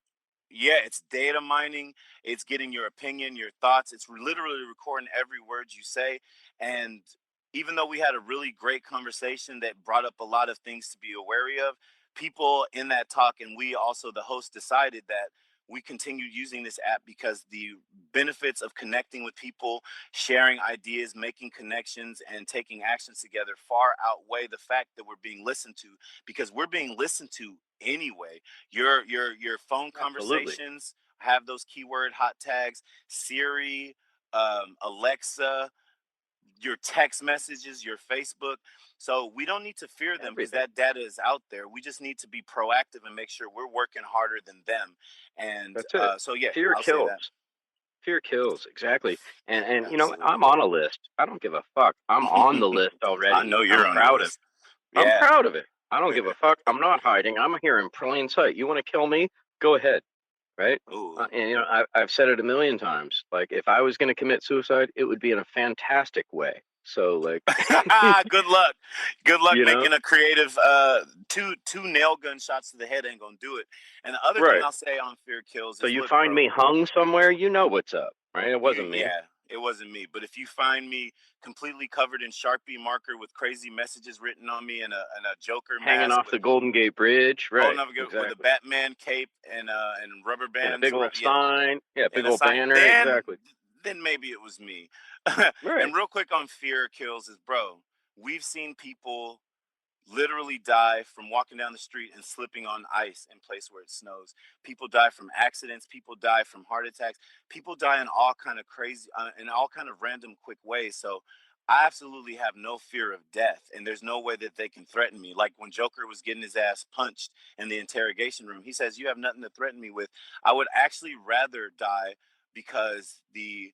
Yeah, it's data mining. It's getting your opinion, your thoughts. It's literally recording every word you say. And even though we had a really great conversation that brought up a lot of things to be wary of, people in that talk, and we also, the host, decided that we continued using this app because the benefits of connecting with people, sharing ideas, making connections, and taking actions together far outweigh the fact that we're being listened to, because we're being listened to anyway. Your phone conversations have those keyword hot tags. Siri, Alexa, your text messages, your Facebook. So we don't need to fear them because that data is out there. We just need to be proactive and make sure we're working harder than them. And that's it. So yeah, Fear I'll kills. say that. Fear kills, exactly. And you know, I'm on a list. I don't give a fuck. I'm on the list already. I know you're I'm proud of it. Yeah. I'm proud of it. I don't give a fuck. I'm not hiding. I'm here in plain sight. You want to kill me? Go ahead. Right? And you know, I've said it a million times. Like, if I was going to commit suicide, it would be in a fantastic way. So, like, good luck. Good luck making know? a creative. Two nail gun shots to the head ain't gonna do it. And the other thing I'll say on Fear Kills is, so you find me hung somewhere, you know what's up, right? It wasn't me. Yeah, it wasn't me. But if you find me completely covered in Sharpie marker with crazy messages written on me and a Joker hanging mask off the Golden Gate Bridge, right? Exactly. With a Batman cape and rubber bands, and a big old sign, big old banner, exactly. Then maybe it was me. Right. And real quick on Fear Kills is, bro, we've seen people literally die from walking down the street and slipping on ice in place where it snows. People die from accidents. People die from heart attacks. People die in all kind of crazy, in all kind of random, quick ways. So I absolutely have no fear of death, and there's no way that they can threaten me. Like when Joker was getting his ass punched in the interrogation room, he says, "You have nothing to threaten me with." I would actually rather die because the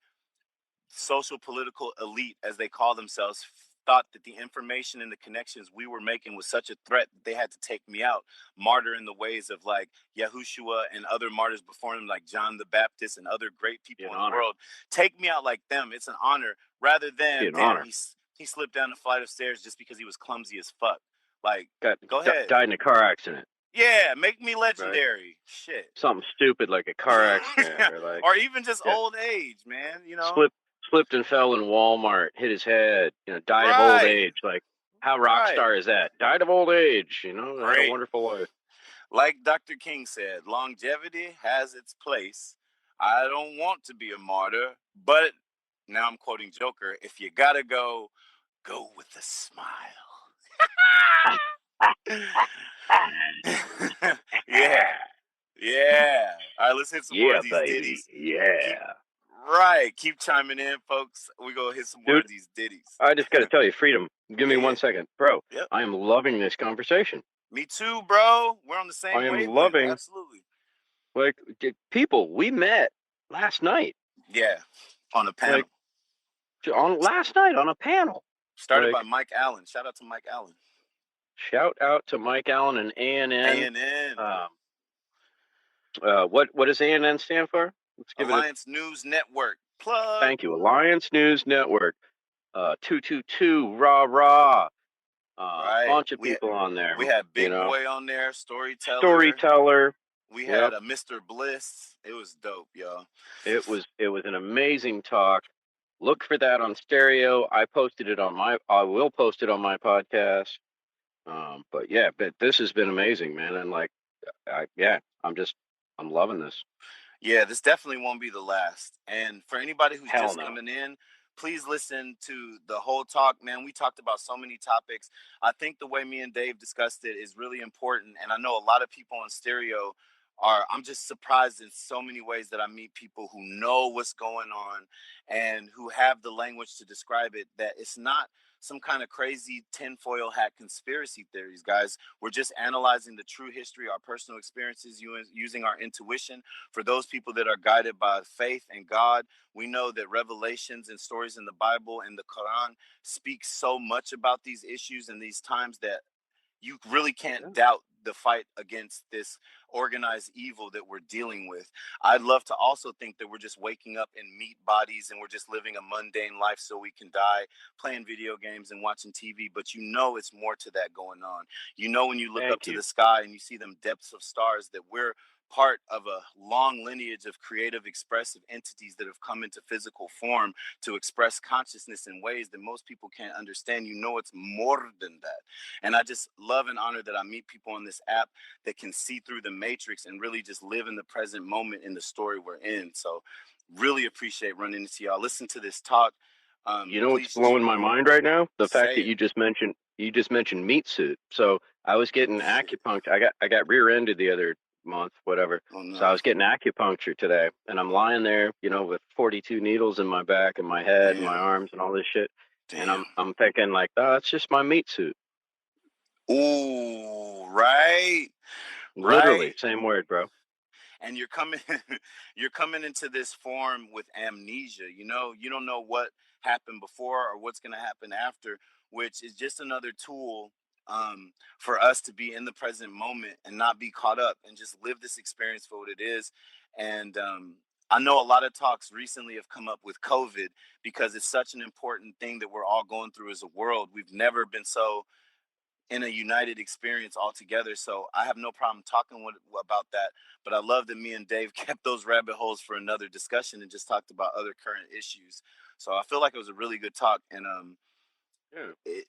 social political elite, as they call themselves, thought that the information and the connections we were making was such a threat that they had to take me out, martyr in the ways of like Yahushua and other martyrs before him, like John the Baptist and other great people in the world. Take me out like them. It's an honor, rather than he slipped down a flight of stairs just because he was clumsy as fuck. Like, go ahead. Died in a car accident. Yeah, make me legendary. Right? Shit. Something stupid like a car accident, or even just old age, man. You know, slipped and fell in Walmart, hit his head. You know, died of old age. Like, how rock star is that? Died of old age. You know, had a wonderful life. Like Dr. King said, longevity has its place. I don't want to be a martyr, but now I'm quoting Joker. If you gotta go, go with a smile. Yeah. All right, let's hit some more of these ditties. Keep chiming in, folks. We go hit some more of these ditties. I just got to tell you, Freedom, give me 1 second. Bro, I am loving this conversation. Me too, bro. We're on the same wavelength. I am loving. Absolutely. Like, people, we met last night. Yeah, on a panel. Last night on a panel. Started by Mike Allen. Shout out to Mike Allen. Shout out to Mike Allen and ANN. What does ANN stand for? Let's give Alliance News Network. Plug. Thank you, Alliance News Network. 222 rah. Bunch of people on there. We had Big Boy on there, storyteller. We had a Mr. Bliss. It was dope, y'all. It was an amazing talk. Look for that on stereo. I will post it on my podcast. But this has been amazing, man. And like, I'm loving this. Yeah, this definitely won't be the last. And for anybody who's coming in, please listen to the whole talk, man. We talked about so many topics. I think the way me and Dave discussed it is really important. And I know a lot of people on stereo I'm just surprised in so many ways that I meet people who know what's going on and who have the language to describe it, that it's not some kind of crazy tinfoil hat conspiracy theories, guys. We're just analyzing the true history, our personal experiences, using our intuition. For those people that are guided by faith and God, we know that revelations and stories in the Bible and the Quran speak so much about these issues and these times that you really can't doubt the fight against this organized evil that we're dealing with. I'd love to also think that we're just waking up in meat bodies and we're just living a mundane life so we can die, playing video games and watching TV. But you know it's more to that going on. You know, when you look up to the sky and you see them depths of stars, that we're part of a long lineage of creative, expressive entities that have come into physical form to express consciousness in ways that most people can't understand. You know, it's more than that. And I just love and honor that I meet people on this app that can see through the matrix and really just live in the present moment in the story we're in. So really appreciate running into y'all. Listen to this talk. You know what's blowing my mind right now? The fact that you just mentioned meat suit. So I was getting acupuncture. I got rear-ended the other month, whatever. Oh, no. So I was getting acupuncture today, and I'm lying there, you know, with 42 needles in my back and my head and my arms and all this shit. Damn. And I'm thinking like, oh, it's just my meat suit. Ooh, right. Literally, same word, bro. And you're coming into this form with amnesia. You know, you don't know what happened before or what's going to happen after, which is just another tool for us to be in the present moment and not be caught up and just live this experience for what it is. And I know a lot of talks recently have come up with COVID because it's such an important thing that we're all going through as a world. We've never been so in a united experience altogether. So I have no problem talking about that. But I love that me and Dave kept those rabbit holes for another discussion and just talked about other current issues. So I feel like it was a really good talk. And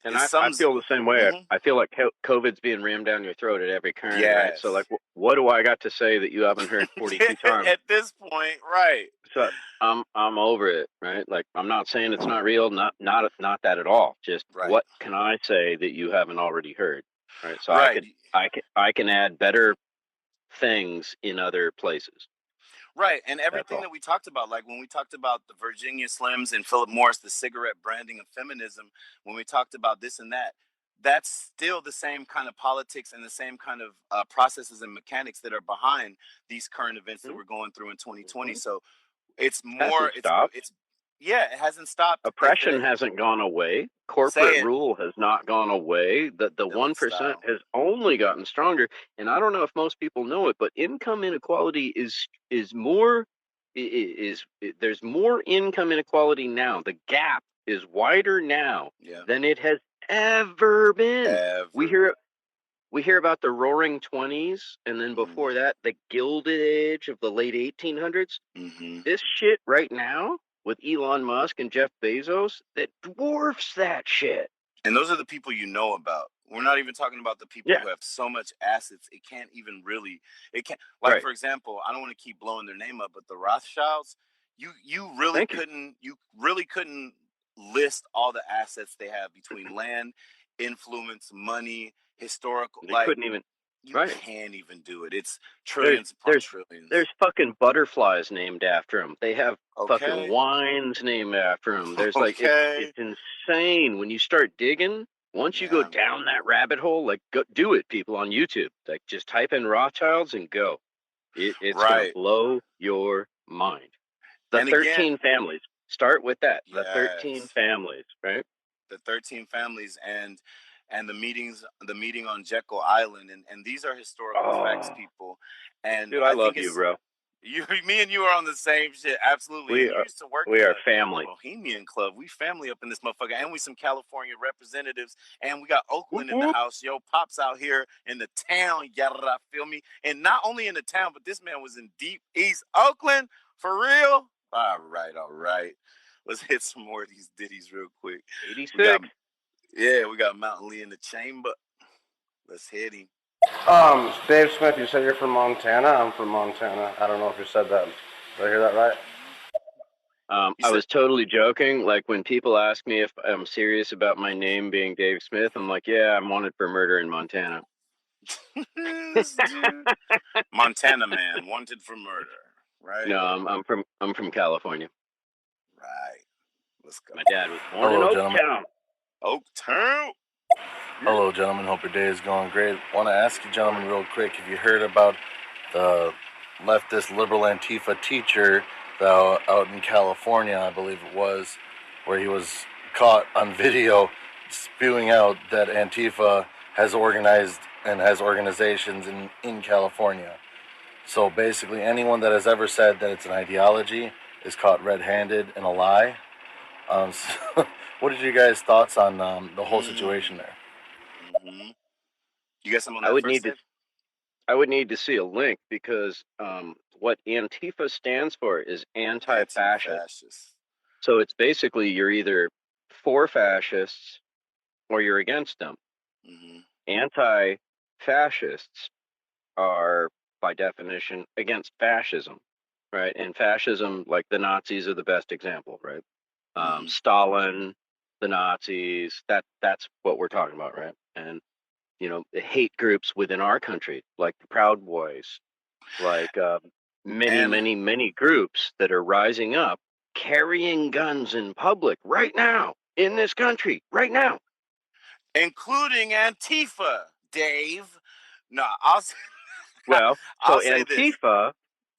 I feel the same way. Mm-hmm. I feel like COVID's being rammed down your throat at every turn, right? So like, what do I got to say that you haven't heard 42 times? At this point, right. So I'm over it, right? Like, I'm not saying it's not real, not that at all. Just what can I say that you haven't already heard, right? So I can add better things in other places. Right, and everything that we talked about, like when we talked about the Virginia Slims and Philip Morris, the cigarette branding of feminism, when we talked about this and that, that's still the same kind of politics and the same kind of processes and mechanics that are behind these current events that we're going through in 2020. So it's more, it hasn't stopped. Oppression hasn't gone away. Corporate rule has not gone away. The 1% has only gotten stronger. And I don't know if most people know it, but income inequality there's more income inequality now. The gap is wider now than it has ever been. We hear about the Roaring 20s, and then before that, the Gilded Age of the late 1800s. Mm-hmm. This shit right now, with Elon Musk and Jeff Bezos, that dwarfs that shit. And those are the people you know about. We're not even talking about the people who have so much assets, it can't even really, for example, I don't want to keep blowing their name up, but the Rothschilds, you really couldn't list all the assets they have between land, influence, money, historical. They couldn't even. You can't even do it. It's trillions upon trillions. There's fucking butterflies named after them. They have fucking wines named after them. There's like, it's insane when you start digging. Once you go down that rabbit hole, like, go do it, people on YouTube. Like, just type in Rothschilds and go. It's gonna blow your mind. The 13 families. Start with that. The 13 families, right? The 13 families and the meeting on Jekyll Island, and these are historical facts, people. And dude, I love you, bro. Me and you are on the same shit, absolutely. We used to work. We are family. Bohemian Club. We family up in this motherfucker, and we some California representatives, and we got Oakland in the house. Yo, Pops out here in the town, yada, feel me? And not only in the town, but this man was in deep East Oakland for real. All right. Let's hit some more of these ditties real quick. 86. We got Mountain Lee in the chamber. Let's hit him. Dave Smith, you said you're from Montana. I'm from Montana. I don't know if you said that. Did I hear that right? I was totally joking. Like, when people ask me if I'm serious about my name being Dave Smith, I'm like, yeah, I'm wanted for murder in Montana. Montana man, wanted for murder, right? No, I'm from California. Right. Let's go. My dad was born in Oaktown. Oaktown. Hello, gentlemen. Hope your day is going great. Want to ask you, gentlemen, real quick, if you heard about the leftist liberal Antifa teacher out in California, I believe it was, where he was caught on video spewing out that Antifa has organized and has organizations in California. So basically, anyone that has ever said that it's an ideology is caught red-handed in a lie. So what are you guys' thoughts on the whole situation there? Mm-hmm. You got some on that first, Dave? I would need to see a link because what Antifa stands for is anti-fascist. So it's basically you're either for fascists or you're against them. Mm-hmm. Anti-fascists are, by definition, against fascism, right? And fascism, like the Nazis, are the best example, right? Stalin, the Nazis, that's what we're talking about, right? And the hate groups within our country, like the Proud Boys, like many groups that are rising up, carrying guns in public right now in this country, right now, including Antifa, Dave. No, I'll say, well, I'll so say this.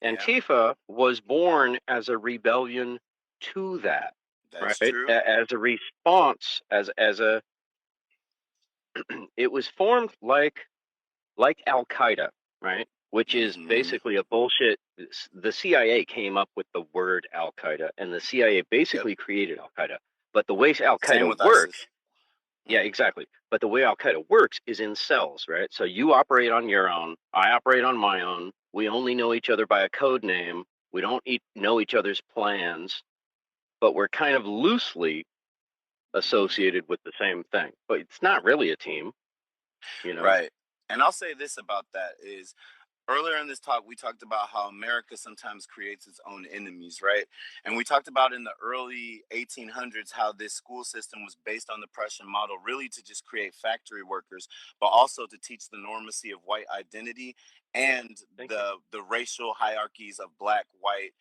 Antifa was born as a rebellion to that. That's right? true. As a response, as a it was formed like Al Qaeda, right? Which is basically a bullshit. The CIA came up with the word Al Qaeda, and the CIA basically created Al Qaeda. But the way Al Qaeda works, yeah, exactly. But the way Al Qaeda works is in cells, right? So you operate on your own, I operate on my own. We only know each other by a code name. We don't know each other's plans, but we're kind of loosely associated with the same thing. But it's not really a team, Right. And I'll say this about that is, earlier in this talk, we talked about how America sometimes creates its own enemies, right? And we talked about in the early 1800s how this school system was based on the Prussian model, really to just create factory workers, but also to teach the normacy of white identity and the racial hierarchies of black, white,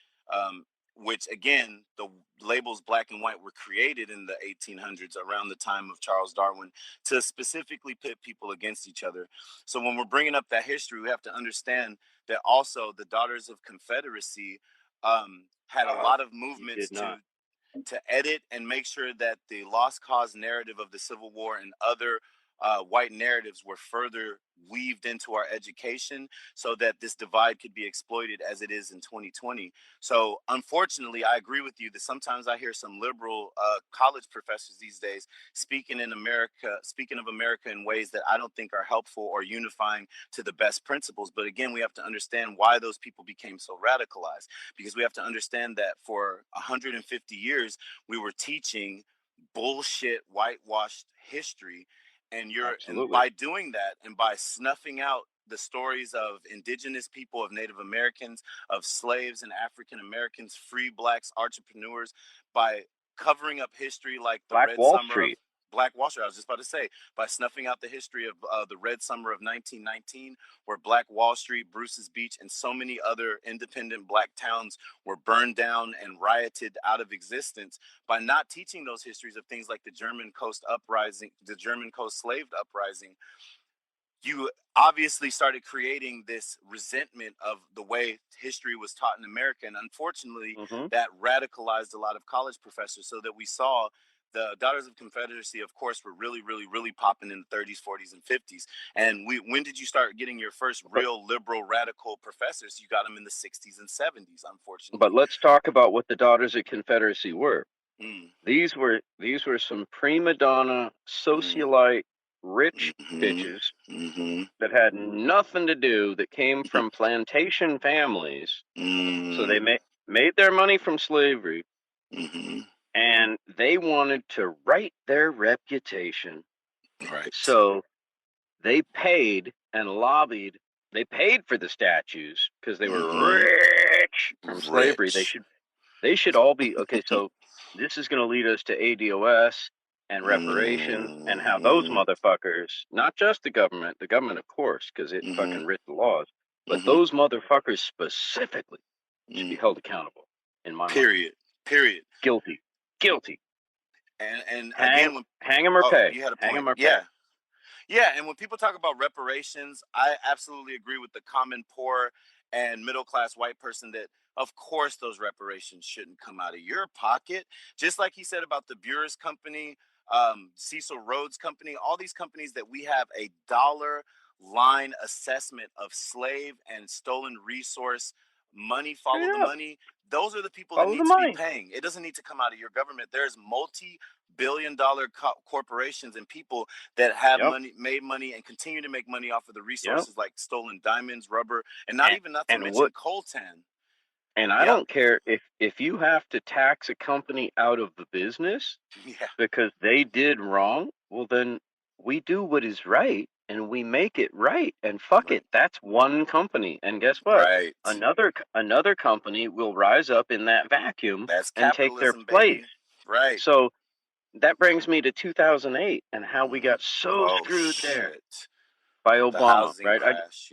which again, the labels black and white were created in the 1800s around the time of Charles Darwin to specifically pit people against each other. So when we're bringing up that history, we have to understand that also the Daughters of Confederacy had a lot of movements to edit and make sure that the lost cause narrative of the Civil War and other white narratives were further weaved into our education so that this divide could be exploited as it is in 2020. So unfortunately, I agree with you that sometimes I hear some liberal college professors these days speaking of America in ways that I don't think are helpful or unifying to the best principles. But again, we have to understand why those people became so radicalized, because we have to understand that for 150 years, we were teaching bullshit whitewashed history, and by doing that and by snuffing out the stories of indigenous people, of Native Americans, of slaves and African Americans, free blacks, entrepreneurs, by covering up history like the Red Summer of Black Wall Street. I was just about to say, by snuffing out the history of the Red Summer of 1919, where Black Wall Street, Bruce's Beach, and so many other independent black towns were burned down and rioted out of existence. By not teaching those histories of things like the German Coast Uprising, the German Coast Slave Uprising, you obviously started creating this resentment of the way history was taught in America. And unfortunately, that radicalized a lot of college professors, so that we saw the Daughters of Confederacy, of course, were really, really, really popping in the 30s, 40s, and 50s. And when did you start getting your first real liberal radical professors? You got them in the 60s and 70s, unfortunately. But let's talk about what the Daughters of Confederacy were. These were some prima donna, socialite, rich bitches that had nothing to do, that came from plantation families. So they made their money from slavery, and they wanted to right their reputation. Right. So they paid and lobbied. They paid for the statues because they were rich from slavery. They should all be okay. So this is going to lead us to ADOS and reparations and how those motherfuckers, not just the government, of course, because it fucking writ the laws, but those motherfuckers specifically should be held accountable. In my mind. Period. Guilty. And again, hang them or pay. You had a point. Hang them or pay. Yeah, and when people talk about reparations, I absolutely agree with the common poor and middle class white person that, of course, those reparations shouldn't come out of your pocket. Just like he said about the Beers Company, Cecil Rhodes Company, all these companies that we have a dollar line assessment of slave and stolen resource money, follow the money. Those are the people that need to be paying. It doesn't need to come out of your government. There's multi-billion-dollar corporations and people that have money, made money, and continue to make money off of the resources like stolen diamonds, rubber, and not to mention coltan. And I don't care if you have to tax a company out of the business because they did wrong, well, then we do what is right and we make it right. And fuck it, that's one company. And guess what? Another company will rise up in that vacuum and take their place. Baby. Right. So that brings me to 2008 and how we got so screwed there by Obama, the housing right? Crash,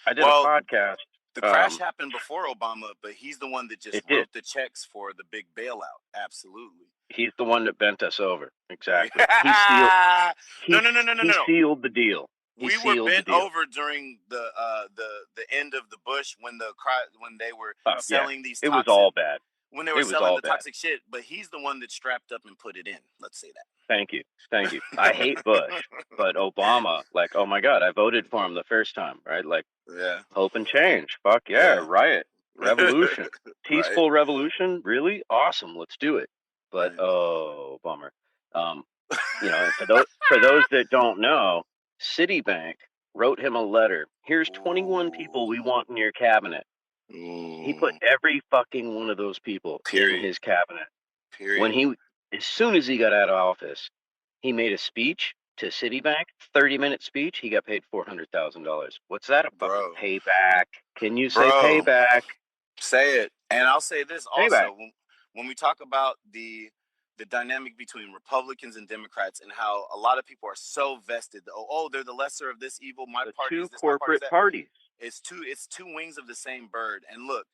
I did a podcast. The crash happened before Obama, but he's the one that just wrote the checks for the big bailout. Absolutely. He's the one that bent us over. Exactly. No. He sealed the deal. We were bent over during the end of the Bush when they were selling these. It was all bad. When they were selling the toxic shit, but he's the one that strapped up and put it in. Let's say that. Thank you. I hate Bush, but Obama, like, oh my God, I voted for him the first time, right? Like, hope and change. Fuck yeah, riot, revolution, peaceful revolution. Really awesome. Let's do it. But oh, bummer. For those that don't know, Citibank wrote him a letter. Here's 21 people we want in your cabinet. He put every fucking one of those people in his cabinet. As soon as he got out of office, he made a speech to Citibank, 30-minute speech. He got paid $400,000. What's that about? Payback. Can you say payback? Say it. And I'll say this also. When we talk about the dynamic between Republicans and Democrats and how a lot of people are so vested. Oh, they're the lesser of this evil. My party is this. Corporate parties. It's two wings of the same bird. And look,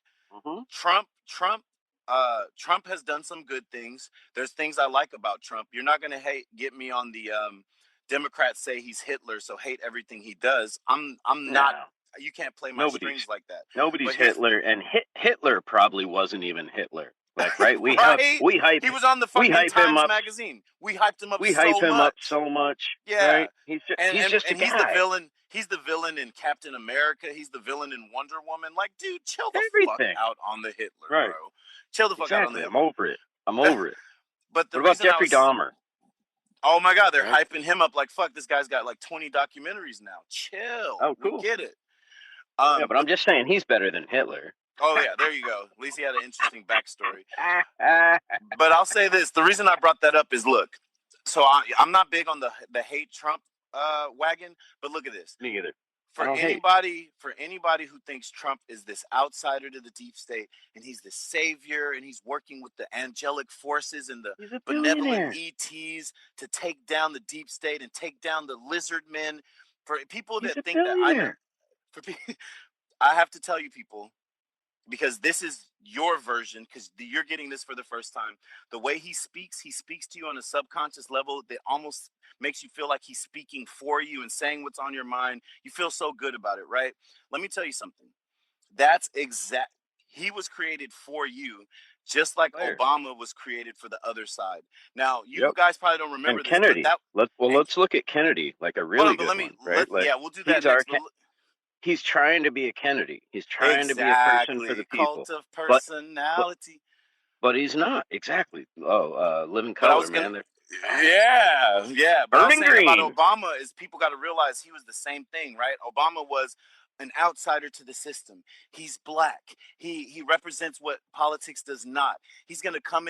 Trump has done some good things. There's things I like about Trump. You're not gonna get me on the Democrats say he's Hitler, so hate everything he does. I'm not. You can't play my strings like that. Nobody's Hitler, and Hitler probably wasn't even Hitler. Like, right? We hype. He was on the fucking Times magazine. We hyped him up. We hype him up so much. Yeah, right? He's just a guy. He's the villain. He's the villain in Captain America. He's the villain in Wonder Woman. Like, dude, chill the fuck out on the Hitler, bro. Chill the fuck out on the Hitler. I'm over it. But what about Jeffrey Dahmer? Oh my God, they're hyping him up like fuck. This guy's got like 20 documentaries now. Chill. Oh, cool. We get it. But I'm just saying he's better than Hitler. Oh yeah, there you go. At least he had an interesting backstory. But I'll say this: the reason I brought that up is, look. So I'm not big on the hate Trump wagon, but look at this. Me either. For anybody who thinks Trump is this outsider to the deep state and he's the savior and he's working with the angelic forces and the benevolent ETs to take down the deep state and take down the lizard men, for people that think that I have to tell you people, because this is your version, because you're getting this for the first time. The way he speaks to you on a subconscious level that almost makes you feel like he's speaking for you and saying what's on your mind. You feel so good about it, right? Let me tell you something. That's he was created for you, just like Obama was created for the other side. Now, you guys probably don't remember this. Kennedy. Let's look at Kennedy, like a really good one, right? We'll do that next. He's trying to be a Kennedy. He's trying to be a person for the people. Cult of personality. But he's not. Exactly. Living color, man. Yeah. But what I'm saying about Obama is people got to realize he was the same thing, right? Obama was an outsider to the system. He's black. He represents what politics does not. He's going to come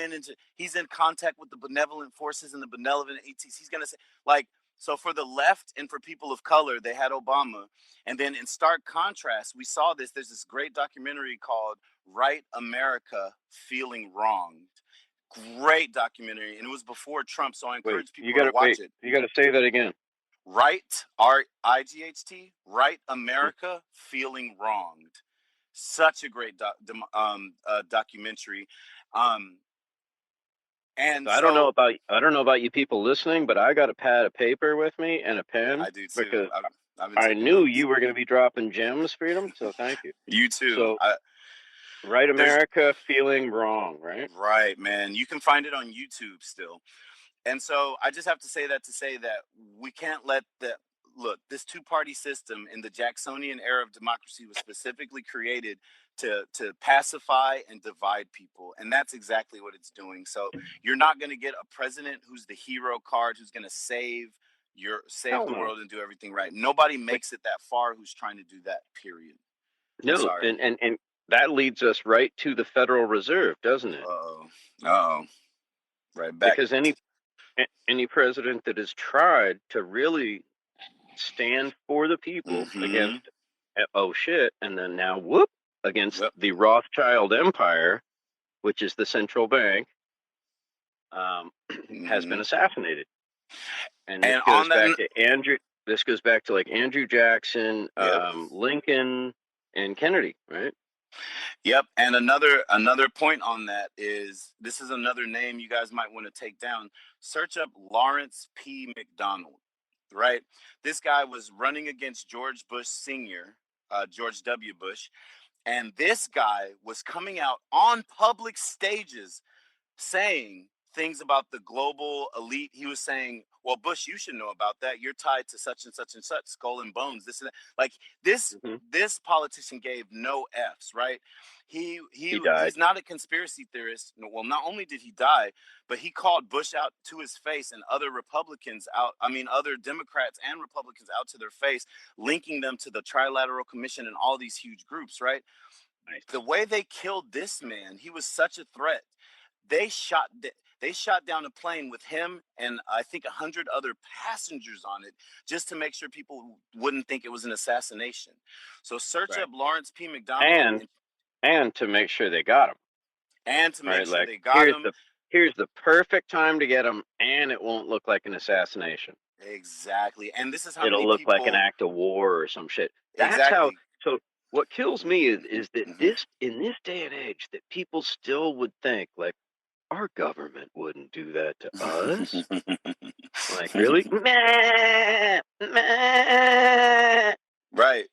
he's in contact with the benevolent forces and the benevolent ETs. He's going to say, like, so for the left and for people of color, they had Obama. And then in stark contrast, we saw this. There's this great documentary called Right America Feeling Wronged. Great documentary. And it was before Trump, so I encourage people to watch it. You got to say that again. Right, RIGHT, Right America Feeling Wronged. Such a great documentary. And I don't know about you people listening, but I got a pad of paper with me and a pen. I do too. Because I knew you were going to be dropping gems, Freedom. So thank you. You too. So, Right America Feeling Wrong, right? Right, man. You can find it on YouTube still. And so I just have to say that we can't let this two-party system in the Jacksonian era of democracy was specifically created to pacify and divide people. And that's exactly what it's doing. So you're not going to get a president who's the hero card, who's going to save the world and do everything right. Nobody makes it that far who's trying to do that, period. No, and that leads us right to the Federal Reserve, doesn't it? Uh-oh. Right back. Because any president that has tried to really stand for the people against and then now against the Rothschild Empire, which is the central bank, has been assassinated. And this goes back to Andrew. This goes back to like Andrew Jackson, Lincoln, and Kennedy, right? Yep. And another point on that is, this is another name you guys might want to take down. Search up Lawrence P. McDonald, right? This guy was running against George Bush Sr., George W. Bush. And this guy was coming out on public stages saying things about the global elite. He was saying, well, Bush, you should know about that. You're tied to such and such and such, skull and bones, this and that. Like this politician gave no F's, right? He died. He's not a conspiracy theorist. Well, not only did he die, but he called Bush out to his face and other other Democrats and Republicans out to their face, linking them to the Trilateral Commission and all these huge groups, right? Nice. The way they killed this man, he was such a threat. They shot down a plane with him and I think 100 other passengers on it, just to make sure people wouldn't think it was an assassination. So search up Lawrence P. McDonald and to make sure they got him. And to make sure they got him. Here's the perfect time to get him, and it won't look like an assassination. Exactly. And this is how it'll look like an act of war or some shit. That's how. So what kills me is that in this day and age, that people still would think like, our government wouldn't do that to us. Like, really? Right.